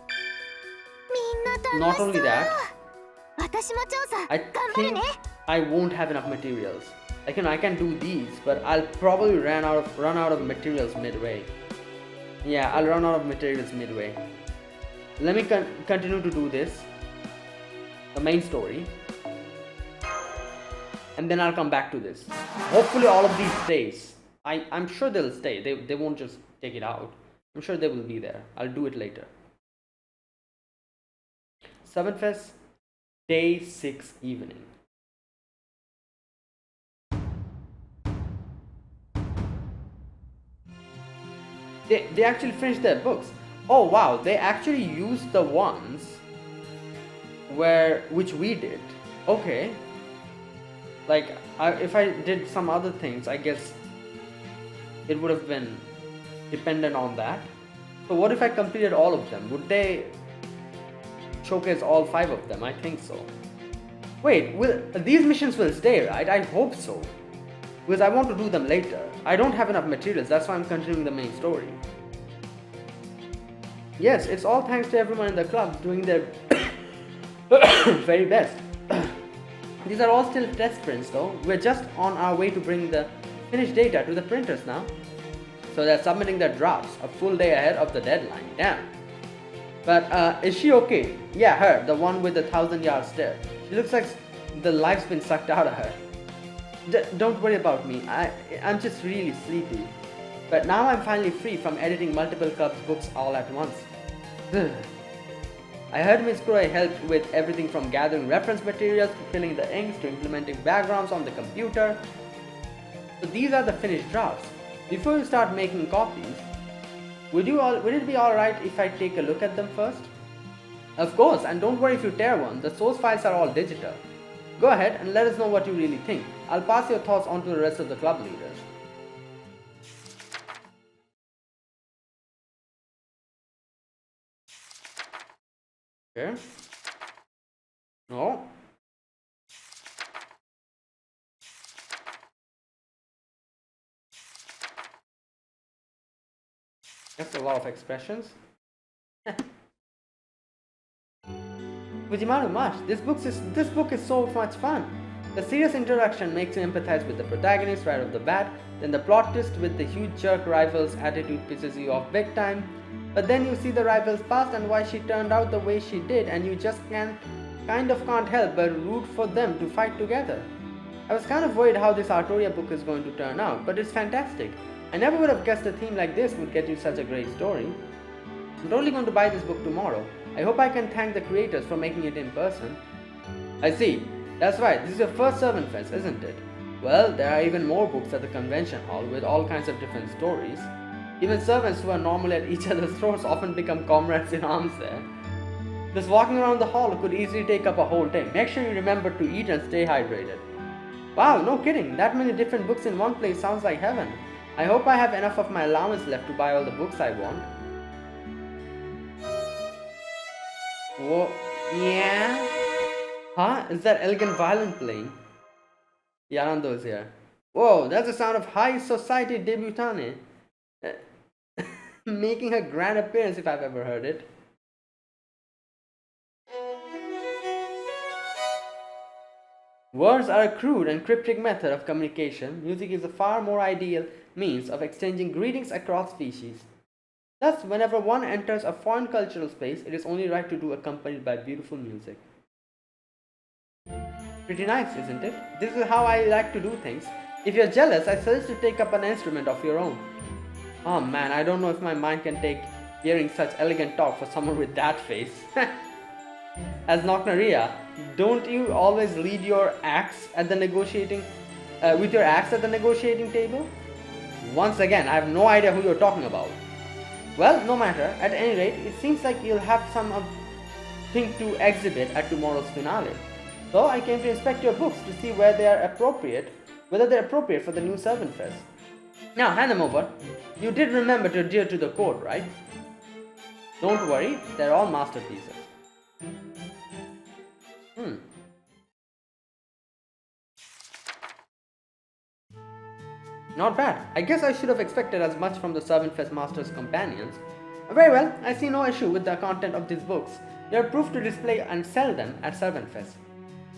Not only that, I think I won't have enough materials. I can do these, but I'll probably run out of materials midway. Yeah, I'll run out of materials midway. Let me continue to do this, the main story, and then I'll come back to this. Hopefully all of these stays. I'm sure they'll stay. They won't just take it out. I'm sure they will be there. I'll do it later. Servant Fest, day 6 evening. They actually finished their books. Oh wow, they actually used the ones which we did. Okay. Like, if I did some other things, I guess it would have been dependent on that. So what if I completed all of them? Would they showcase all 5 of them? I think so. Wait, these missions will stay, right? I hope so. Because I want to do them later. I don't have enough materials, that's why I'm continuing the main story. Yes, it's all thanks to everyone in the club doing their very best. These are all still test prints though. We're just on our way to bring the finished data to the printers now. So they're submitting their drafts a full day ahead of the deadline. Damn. But is she okay? Yeah, her, the one with the 1,000-yard stare. She looks like the life's been sucked out of her. Don't worry about me. I'm just really sleepy. But now I'm finally free from editing multiple clubs books all at once. I heard Miss Croy helped with everything from gathering reference materials to filling the inks to implementing backgrounds on the computer. So these are the finished drafts. Before you start making copies, would it be alright if I take a look at them first? Of course, and don't worry if you tear one, the source files are all digital. Go ahead and let us know what you really think. I'll pass your thoughts on to the rest of the club leaders. Okay. No. That's a lot of expressions. Fujimaru Mash, this book is so much fun. The serious introduction makes you empathize with the protagonist right off the bat, then the plot twist with the huge jerk rival's attitude pisses you off big time, but then you see the rival's past and why she turned out the way she did and you just can't help but root for them to fight together. I was kind of worried how this Artoria book is going to turn out, but it's fantastic. I never would have guessed a theme like this would get you such a great story. I'm totally going to buy this book tomorrow. I hope I can thank the creators for making it in person. I see. That's right, this is your first Servant Fest, isn't it? Well, there are even more books at the convention hall with all kinds of different stories. Even servants who are normally at each other's throats often become comrades in arms there. Just walking around the hall could easily take up a whole day. Make sure you remember to eat and stay hydrated. Wow, no kidding, that many different books in one place sounds like heaven. I hope I have enough of my allowance left to buy all the books I want. Whoa, yeah? Huh? Is that elegant violin playing? Yarando is here. Whoa, that's the sound of high society debutante. Making her grand appearance if I've ever heard it. Words are a crude and cryptic method of communication. Music is a far more ideal means of exchanging greetings across species. Thus, whenever one enters a foreign cultural space, it is only right to do accompanied by beautiful music. Pretty nice, isn't it? This is how I like to do things. If you're jealous, I suggest you take up an instrument of your own. Oh man, I don't know if my mind can take hearing such elegant talk for someone with that face. As Nocnaria, don't you always lead your axe at the negotiating table? Once again, I have no idea who you're talking about. Well, no matter. At any rate, it seems like you'll have something to exhibit at tomorrow's finale. So I came to inspect your books to see whether they're appropriate for the new Servant Fest. Now, hand them over. You did remember to adhere to the code, right? Don't worry, they're all masterpieces. Not bad. I guess I should have expected as much from the Servant Fest Master's companions. Very well, I see no issue with the content of these books. They are proof to display and sell them at Servant Fest.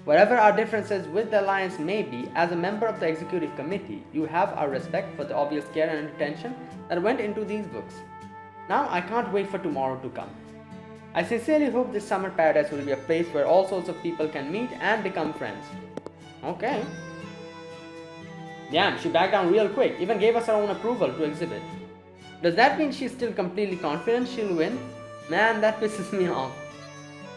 Wherever our differences with the Alliance may be, as a member of the Executive Committee, you have our respect for the obvious care and attention that went into these books. Now I can't wait for tomorrow to come. I sincerely hope this summer paradise will be a place where all sorts of people can meet and become friends. Okay. Damn, she backed down real quick, even gave us her own approval to exhibit. Does that mean she's still completely confident she'll win? Man, that pisses me off.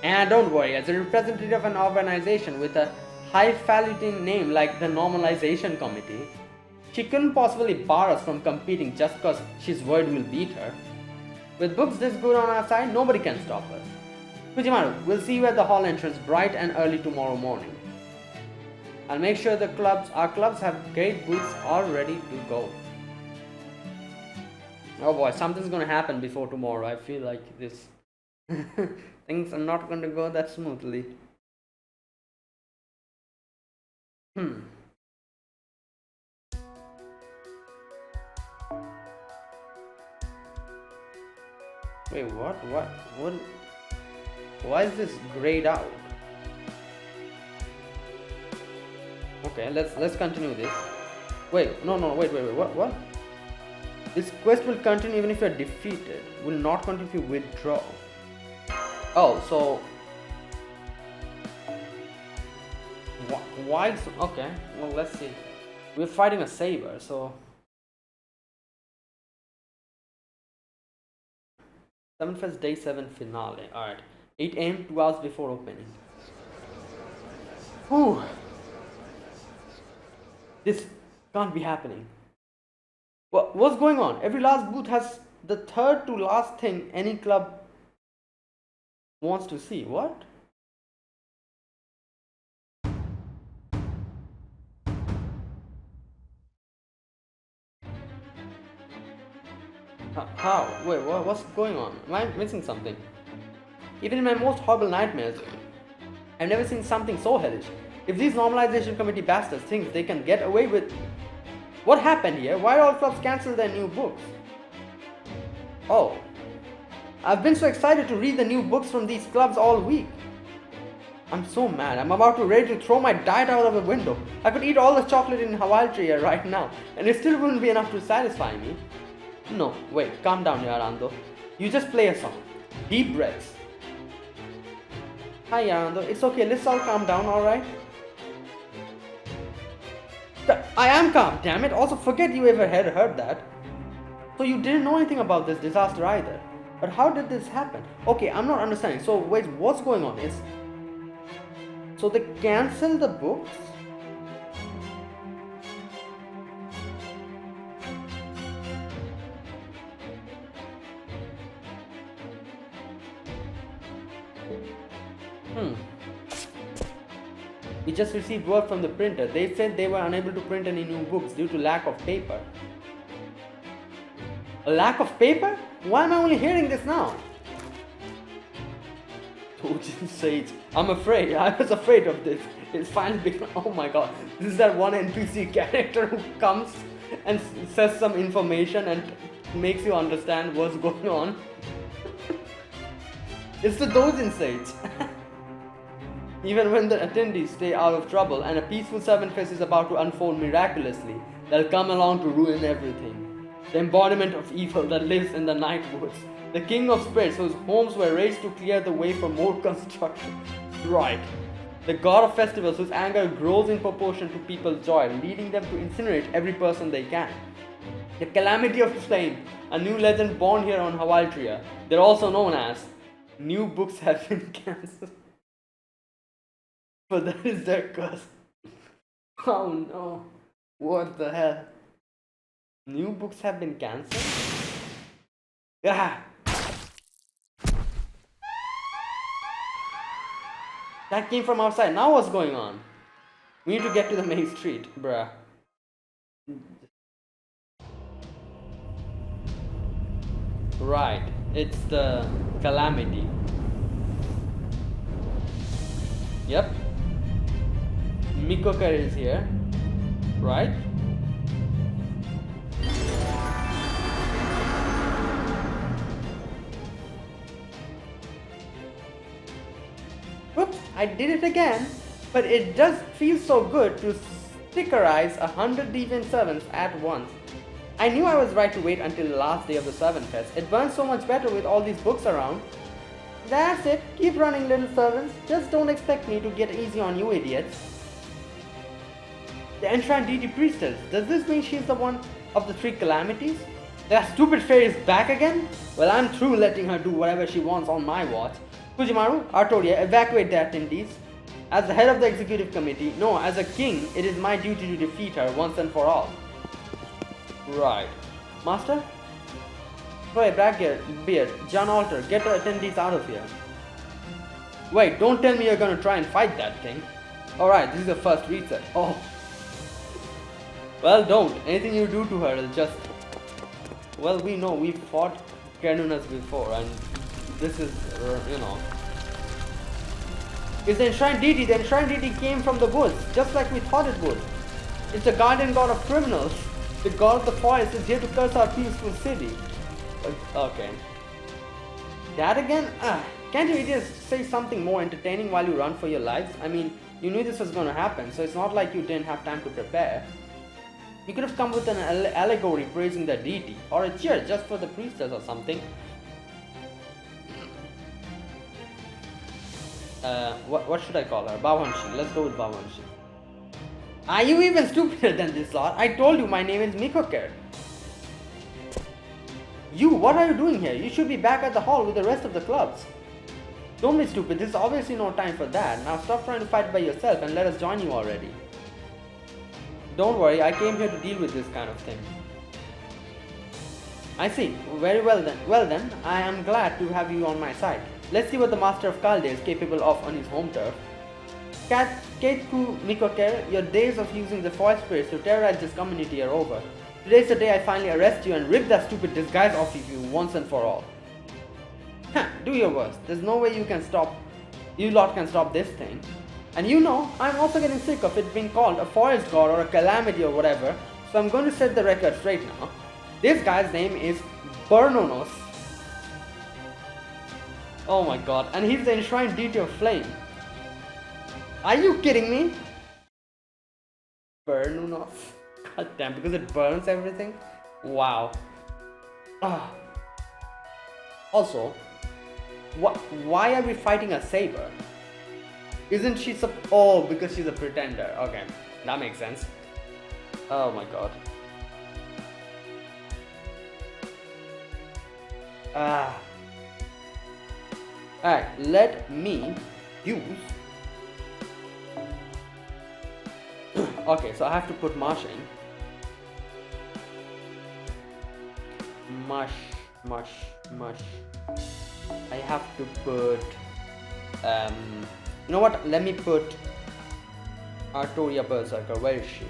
And don't worry, as a representative of an organization with a highfalutin name like the Normalization Committee, she couldn't possibly bar us from competing just because she's worried we'll beat her. With books this good on our side, nobody can stop us. Fujimaru, we'll see you at the hall entrance bright and early tomorrow morning. I'll make sure our clubs have great booths all ready to go. Oh boy, something's gonna happen before tomorrow. I feel like this. Things are not going to go that smoothly. Wait, what? Why is this grayed out? Okay, let's continue this. Wait, no, wait, what? This quest will continue even if you're defeated. Will not continue if you withdraw. Oh, so why? Okay, well, let's see. We're fighting a saber, so Servant Fest Day 7 finale. Alright, 8 AM, 2 hours before opening. Whew. This can't be happening. What's going on? Every last booth has the third to last thing any club Wants to see what? How? Wait, what's going on? Am I missing something? Even in my most horrible nightmares, I've never seen something so hellish. If these normalization committee bastards think they can get away with... What happened here? Why all clubs cancel their new books? Oh. I've been so excited to read the new books from these clubs all week. I'm so mad. I'm about to ready to throw my diet out of the window. I could eat all the chocolate in Hawaii right now, and it still wouldn't be enough to satisfy me. No, wait, calm down, Yarando. You just play a song. Deep breaths. Hi, Yarando. It's okay. Let's all calm down, alright? I am calm, damn it. Also, forget you ever had heard that. So you didn't know anything about this disaster either. But how did this happen? Okay, I'm not understanding. So wait, what's going on? So they cancel the books? We just received word from the printer. They said they were unable to print any new books due to lack of paper. A lack of paper? Why am I only hearing this now? Tojin Sage. I'm afraid. I was afraid of this. It's finally become... Oh my god. This is that one NPC character who comes and says some information and makes you understand what's going on. It's the Dojin Sage. Even when the attendees stay out of trouble and a peaceful servant fest is about to unfold miraculously, they'll come along to ruin everything. The embodiment of evil that lives in the night woods. The king of spirits whose homes were raised to clear the way for more construction. Right. The god of festivals whose anger grows in proportion to people's joy, leading them to incinerate every person they can. The calamity of flame, a new legend born here on Hawaltria. They're also known as New Books Have Been Cancelled. But that is their curse. Oh no. What the hell? New books have been cancelled? Ah! That came from outside. Now what's going on? We need to get to the main street, bruh. Right. It's the calamity. Yep. Mikoker is here, right? Whoops, I did it again. But it does feel so good to stickerize 100 deviant servants at once. I knew I was right to wait until the last day of the Servant Fest. It burns so much better with all these books around. That's it. Keep running, little servants. Just don't expect me to get easy on you idiots. The Enshrined Deity Priestess. Does this mean she's the one of the three calamities? That stupid fairy is back again? Well, I'm through letting her do whatever she wants on my watch. Fujimaru, Artoria, evacuate the attendees. As the head of the executive committee, no, as a king, it is my duty to defeat her once and for all. Right. Master? Troy, Blackbeard, John Alter, get the attendees out of here. Wait, don't tell me you're gonna try and fight that thing. Alright, this is the first reset. Oh. Well, don't. Anything you do to her will just... Well, we know we've fought Kernunas before and this is, you know... It's the Enshrined Deity. The Enshrined Deity came from the woods, just like we thought it would. It's the guardian god of criminals. The god of the forest is here to curse our peaceful city. Okay. That again? Can't you idiots say something more entertaining while you run for your lives? I mean, you knew this was gonna happen, so it's not like you didn't have time to prepare. You could have come with an allegory praising the deity, or a cheer just for the priestess or something. What should I call her? Bawanshi. Let's go with Bawanshi. Are you even stupider than this lot? I told you my name is Mikoker. You, what are you doing here? You should be back at the hall with the rest of the clubs. Don't be stupid, this is obviously no time for that. Now stop trying to fight by yourself and let us join you already. Don't worry, I came here to deal with this kind of thing. I see. Very well then. Well then, I am glad to have you on my side. Let's see what the Master of Kalde is capable of on his home turf. Keitku Mikoker, your days of using the foil spirits to terrorize this community are over. Today's the day I finally arrest you and rip that stupid disguise off of you once and for all. Do your worst. There's no way you lot can stop this thing. And you know, I'm also getting sick of it being called a forest god or a calamity or whatever, so I'm going to set the record straight now. This guy's name is Bernonos. Oh my god, and he's the enshrined deity of flame. Are you kidding me? Bernonos. God damn, because it burns everything? Wow. Also, why are we fighting a saber? Isn't she oh, because she's a pretender. Okay, that makes sense. Oh my god. Alright, let me use... Okay, so I have to put Mash in. Mush. I have to put... you know what? Let me put Artoria Berserker. Where is she?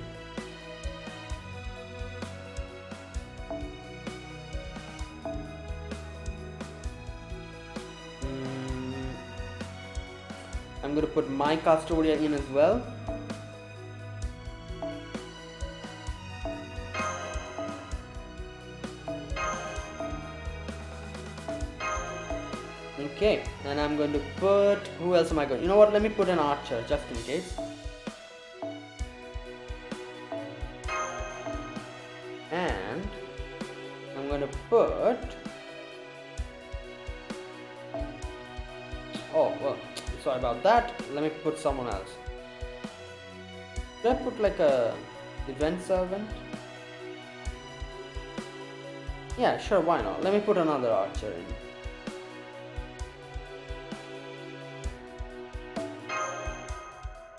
I'm going to put my Castoria in as well. Okay, and I'm going to put... Who else am I going? You know what? Let me put an archer just in case. And I'm going to put... Oh, well, sorry about that. Let me put someone else. Should I put like a event servant? Yeah, sure, why not? Let me put another archer in.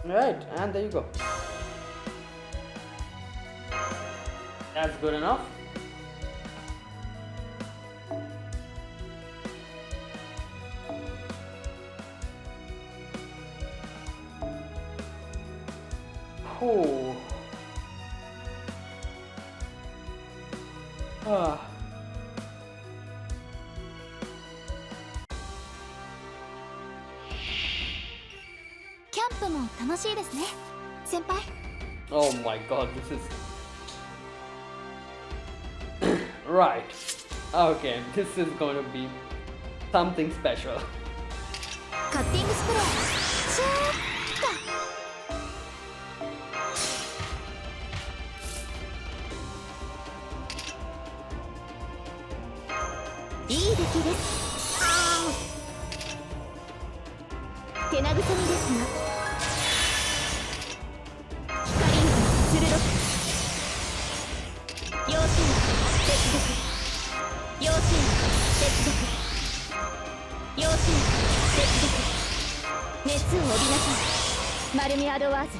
Alright, and there you go. That's good enough. Oh. Ah. キャンプも楽しいですね、先輩。 Oh my god, this is... Right. Okay, this is going to be something special. カッティングスプレー、シューッと。いい出来です。手慰みですが。 熱を帯びなさい、マルミアドワーズ。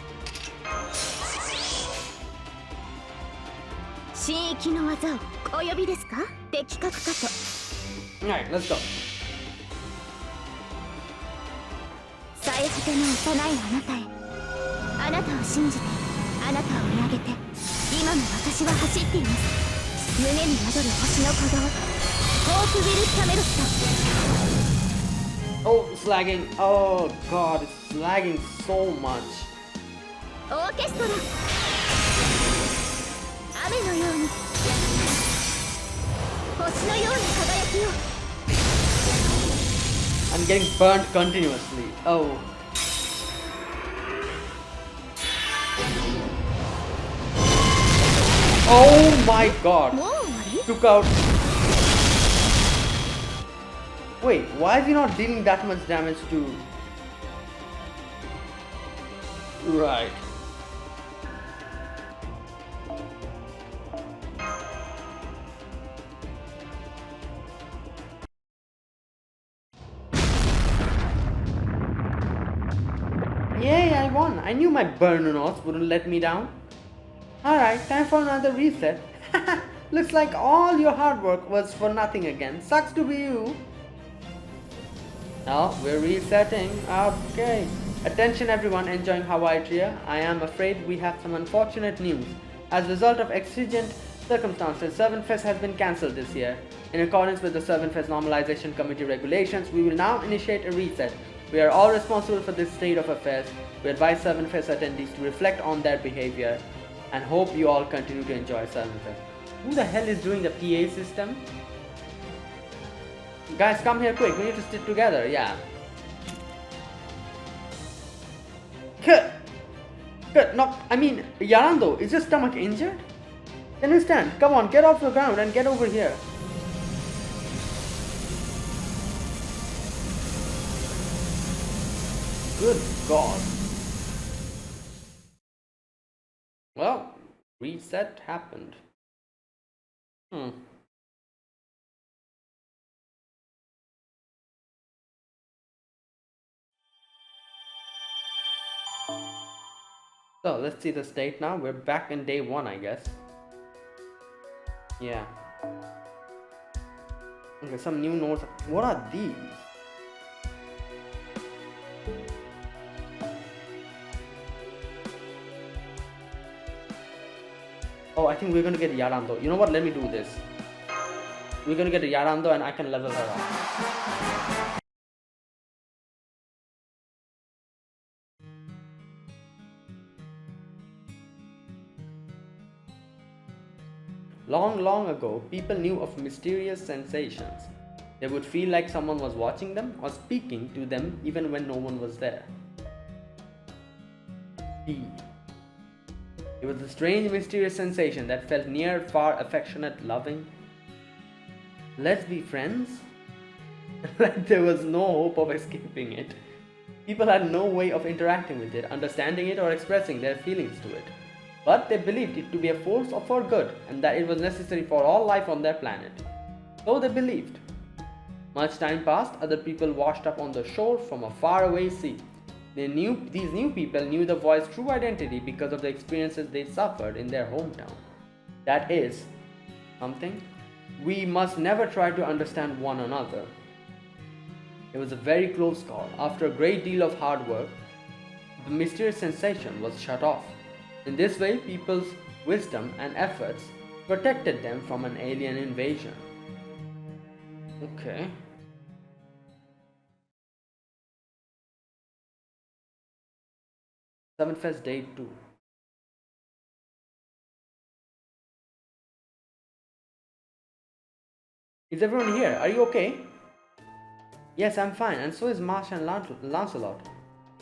新域の技をお呼びですか？的確かと。Alright, let's go. 最果ての幼いあなたへ、あなたを信じて、あなたを見上げて、今も私は走っています。胸に宿る星の鼓動、ホークウィル・キャメロット。 Oh, it's lagging. Oh god, it's lagging so much. オーケストラ、雨のように、星のような輝きを。 I'm getting burnt continuously. Oh. Oh my god. もう終わり？ Took out. Wait, why is he not dealing that much damage to... Right. Yay, I won! I knew my Burnonos wouldn't let me down. Alright, time for another reset. Looks like all your hard work was for nothing again. Sucks to be you. Now we're resetting. Okay. Attention everyone enjoying Hawaii Tria. I am afraid we have some unfortunate news. As a result of exigent circumstances, Servant Fest has been cancelled this year. In accordance with the Servant Fest Normalization Committee regulations, we will now initiate a reset. We are all responsible for this state of affairs. We advise Servant Fest attendees to reflect on their behavior and hope you all continue to enjoy Servant Fest. Who the hell is doing the PA system? Guys, come here quick. We need to stick together. Yeah. Good. Good. No, I mean, Yarando, is your stomach injured? Can you stand? Come on, get off the ground and get over here. Good God. Well, reset happened. So let's see the state now. We're back in day 1, I guess. Yeah. Okay, some new notes. What are these? Oh, I think we're gonna get Yarando. You know what? Let me do this. We're gonna get a Yarando and I can level her up. Long, long ago, people knew of mysterious sensations. They would feel like someone was watching them or speaking to them even when no one was there. B. It was a strange, mysterious sensation that felt near, far, affectionate, loving. Let's be friends? Like there was no hope of escaping it. People had no way of interacting with it, understanding it, or expressing their feelings to it. But they believed it to be a force for good and that it was necessary for all life on their planet. So they believed. Much time passed, other people washed up on the shore from a faraway sea. These new people knew the boy's true identity because of the experiences they suffered in their hometown. That is something. We must never try to understand one another. It was a very close call. After a great deal of hard work, the mysterious sensation was shut off. In this way, people's wisdom and efforts protected them from an alien invasion. Okay. Servant Fest Day 2. Is everyone here? Are you okay? Yes, I'm fine, and so is Marsh and Lancelot.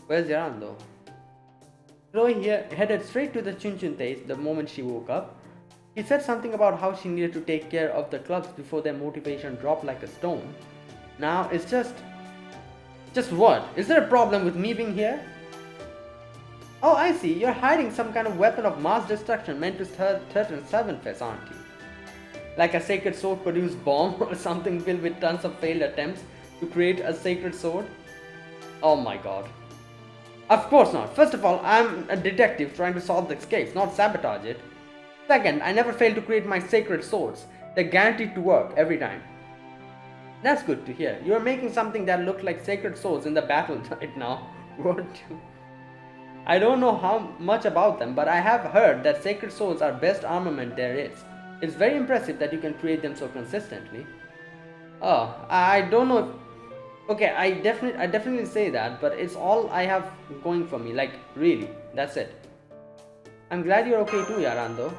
Where's Yarando? Chloe here headed straight to the Chunchuntes the moment she woke up. He said something about how she needed to take care of the clubs before their motivation dropped like a stone. Now it's just what? Is there a problem with me being here? Oh, I see. You're hiding some kind of weapon of mass destruction meant to threaten Servant Fest, aren't you? Like a sacred sword produced bomb or something filled with tons of failed attempts to create a sacred sword? Oh my god. Of course not. First of all, I'm a detective trying to solve this case, not sabotage it. Second, I never fail to create my sacred swords. They're guaranteed to work every time. That's good to hear. You're making something that looked like sacred swords in the battle right now, weren't you? I don't know how much about them, but I have heard that sacred swords are best armament there is. It's very impressive that you can create them so consistently. Oh, I don't know if... Okay, I definitely say that, but it's all I have going for me, like, really, that's it. I'm glad you're okay too, Yarando.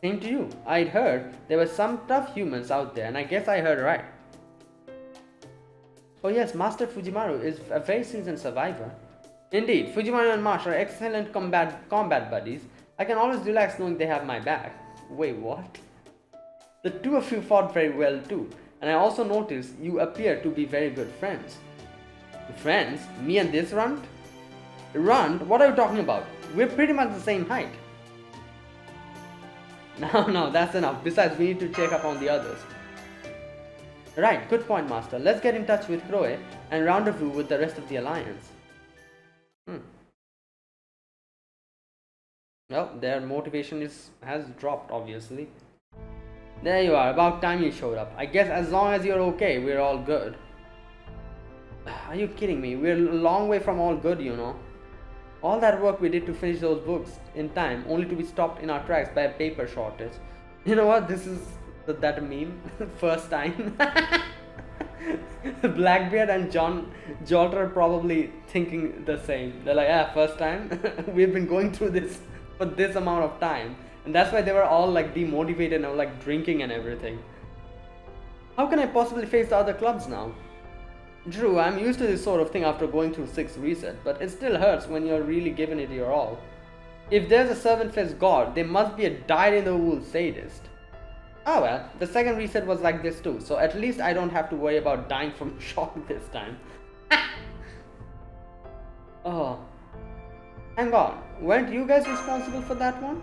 Same to you. I'd heard there were some tough humans out there, and I guess I heard right. Oh yes, Master Fujimaru is a very seasoned survivor. Indeed, Fujimaru and Marsh are excellent combat buddies. I can always relax knowing they have my back. Wait, what? The two of you fought very well too, and I also noticed you appear to be very good friends. Friends? Me and this runt? Runt? What are you talking about? We're pretty much the same height. No, that's enough. Besides, we need to check up on the others. Right, good point, Master. Let's get in touch with Chloe and rendezvous with the rest of the Alliance. Well, their motivation has dropped, obviously. There you are, about time you showed up. I guess as long as you're okay, we're all good. Are you kidding me? We're a long way from all good, you know. All that work we did to finish those books in time, only to be stopped in our tracks by a paper shortage. You know what? This is that meme. First time. Blackbeard and John Jolter are probably thinking the same. They're like, yeah, first time. We've been going through this for this amount of time. And that's why they were all like demotivated and like drinking and everything. How can I possibly face the other clubs now? True, I'm used to this sort of thing after going through 6 reset, but it still hurts when you're really giving it your all. If there's a Servant Fest god, there must be a dyed-in-the-wool sadist. Oh well, the second reset was like this too, so at least I don't have to worry about dying from shock this time. Oh. Hang on, weren't you guys responsible for that one?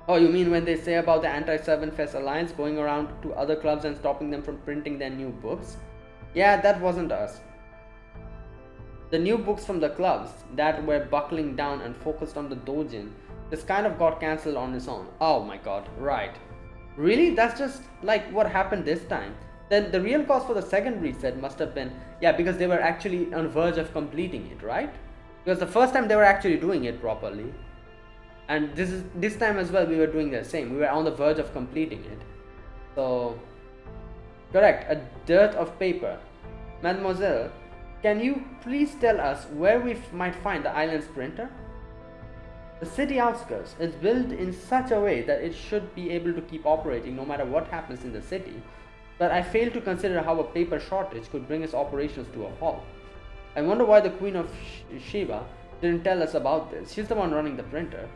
Oh, you mean when they say about the Anti-Servant Fest Alliance going around to other clubs and stopping them from printing their new books? Yeah, that wasn't us. The new books from the clubs that were buckling down and focused on the doujin just kind of got cancelled on its own. Oh my god, right. Really? That's just like what happened this time. Then the real cause for the second reset must have been, yeah, because they were actually on the verge of completing it, right? Because the first time they were actually doing it properly. And this time as well we were doing the same. We were on the verge of completing it. So correct, a dearth of paper. Mademoiselle, can you please tell us where we might find the island's printer? The city outskirts is built in such a way that it should be able to keep operating no matter what happens in the city, but I fail to consider how a paper shortage could bring its operations to a halt. I wonder why the Queen of Sheba didn't tell us about this. She's the one running the printer.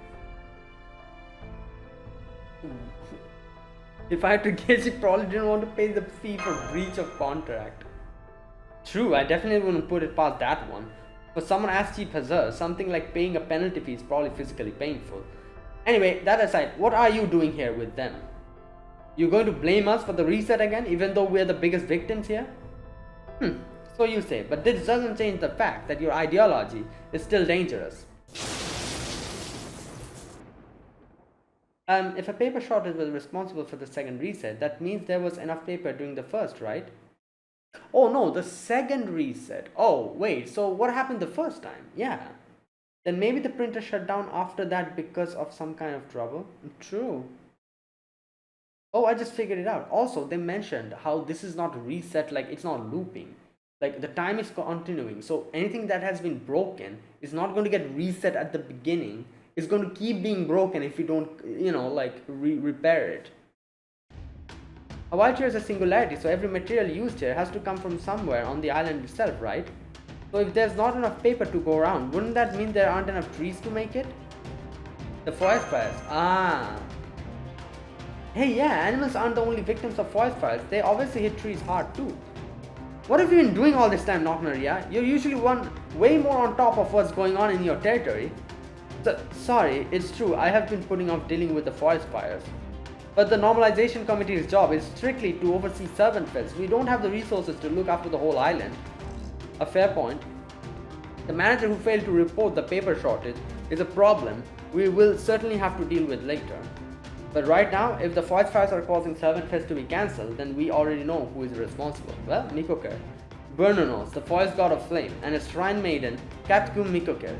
If I had to guess, she probably didn't want to pay the fee for breach of contract. True, I definitely wouldn't put it past that one. For someone as cheap as her, something like paying a penalty fee is probably physically painful. Anyway, that aside, what are you doing here with them? You going to blame us for the reset again, even though we're the biggest victims here? So you say, but this doesn't change the fact that your ideology is still dangerous. If a paper shortage was responsible for the second reset, that means there was enough paper during the first, right? Oh no, the second reset. Oh wait, so what happened the first time? Yeah. Then maybe the printer shut down after that because of some kind of trouble. True. Oh, I just figured it out. Also, they mentioned how this is not reset, like it's not looping. Like the time is continuing. So anything that has been broken is not going to get reset at the beginning. It's going to keep being broken if you don't, repair it. A wild here is a singularity, so every material used here has to come from somewhere on the island itself, right? So if there's not enough paper to go around, wouldn't that mean there aren't enough trees to make it? The forest fires. Ah. Hey, yeah, animals aren't the only victims of forest fires. They obviously hit trees hard too. What have you been doing all this time, Knock Maria? You're usually one way more on top of what's going on in your territory. Sorry, it's true, I have been putting off dealing with the forest fires. But the normalization committee's job is strictly to oversee Servant Fest. We don't have the resources to look after the whole island. A fair point. The manager who failed to report the paper shortage is a problem we will certainly have to deal with later. But right now, if the forest fires are causing Servant Fest to be cancelled, then we already know who is responsible. Well, Mikoker, Bernanos, the forest god of flame, and his shrine maiden, Katkum Mikoker.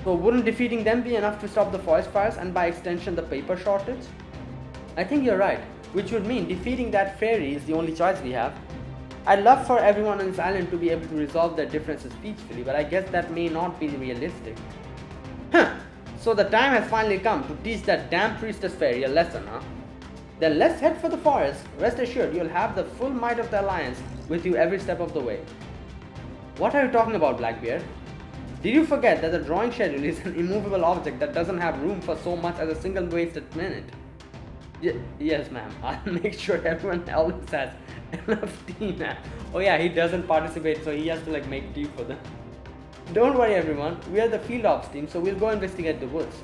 So wouldn't defeating them be enough to stop the forest fires and by extension the paper shortage? I think you're right, which would mean defeating that fairy is the only choice we have. I'd love for everyone on this island to be able to resolve their differences peacefully, but I guess that may not be realistic. So the time has finally come to teach that damn priestess fairy a lesson, huh? Then let's head for the forest. Rest assured, you'll have the full might of the Alliance with you every step of the way. What are you talking about, Blackbeard? Did you forget that the drawing schedule is an immovable object that doesn't have room for so much as a single wasted minute? Yes, ma'am. I'll make sure everyone else has enough tea, ma'am. Oh yeah, he doesn't participate, so he has to make tea for them. Don't worry, everyone. We are the field ops team, so we'll go investigate the woods.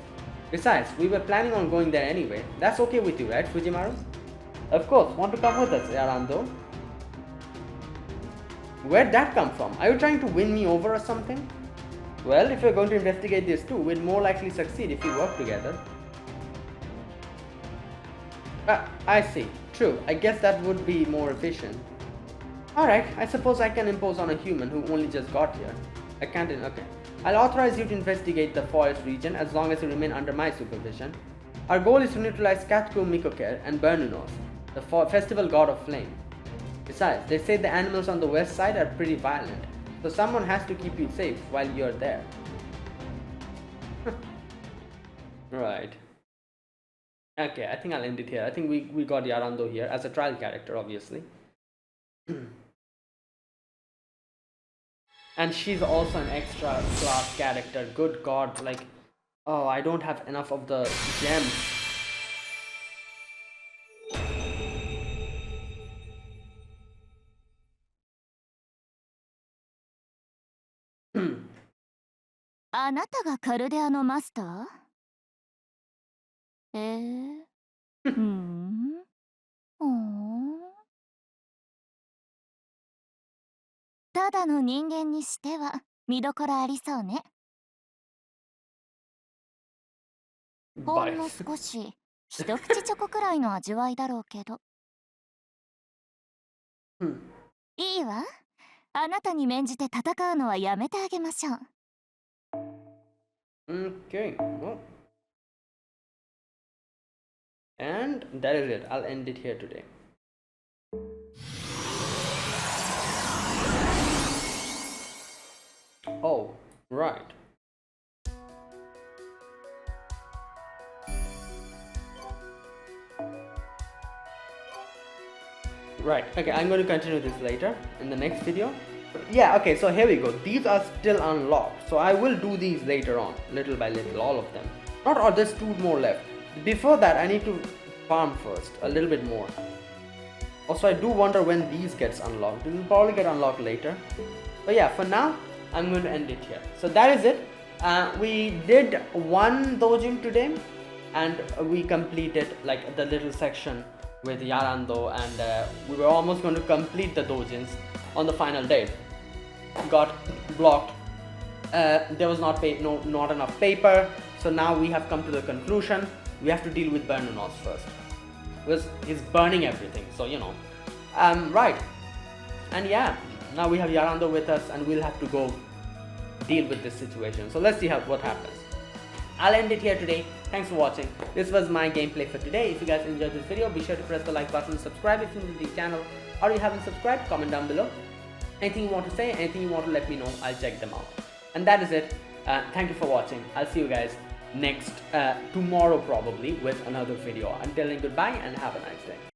Besides, we were planning on going there anyway. That's okay with you, right, Fujimaru? Of course. Want to come with us, Arando? Where'd that come from? Are you trying to win me over or something? Well, if you're going to investigate this too, we'd more likely succeed if we work together. I see. True. I guess that would be more efficient. Alright, I suppose I can impose on a human who only just got here. I can't. Okay. I'll authorize you to investigate the forest region as long as you remain under my supervision. Our goal is to neutralize Katku Mikoker and Bernunos, the festival god of flame. Besides, they say the animals on the west side are pretty violent, so someone has to keep you safe while you're there. Right. Okay, I think I'll end it here. I think we got Yarando here as a trial character, obviously. And she's also an extra class character. Good god, like, oh, I don't have enough of the gems. あなたがカルデアのマスター？ふーん。ただの人間にしては見どころありそうね。ほんの少し一口チョコくらいの味わいだろうけど。いいわ。あなたに免じて戦うのはやめてあげましょう。Okay, well. And that is it. I'll end it here today. Oh, right. Right, okay, I'm going to continue this later in the next video. Yeah, okay, so here we go. These are still unlocked, so I will do these later on, little by little, all of them. Not all, there's 2 more left. Before that, I need to farm first, a little bit more. Also, I do wonder when these gets unlocked. This will probably get unlocked later. But yeah, for now, I'm going to end it here. So that is it. We did 1 dojin today, and we completed like the little section with Yarando, and we were almost going to complete the dojins on the final day. Got blocked. There was not enough paper, so now we have come to the conclusion we have to deal with Bernunos first, because he's burning everything, so you know. Right, and yeah, now we have Yarando with us, and we'll have to go deal with this situation. So let's see what happens. I'll end it here today. Thanks for watching. This was my gameplay for today. If you guys enjoyed this video, be sure to press the like button, subscribe if you're new to the channel, or you haven't subscribed, comment down below. Anything you want to say, anything you want to let me know, I'll check them out. And that is it. Thank you for watching. I'll see you guys tomorrow probably with another video. Until then, goodbye and have a nice day.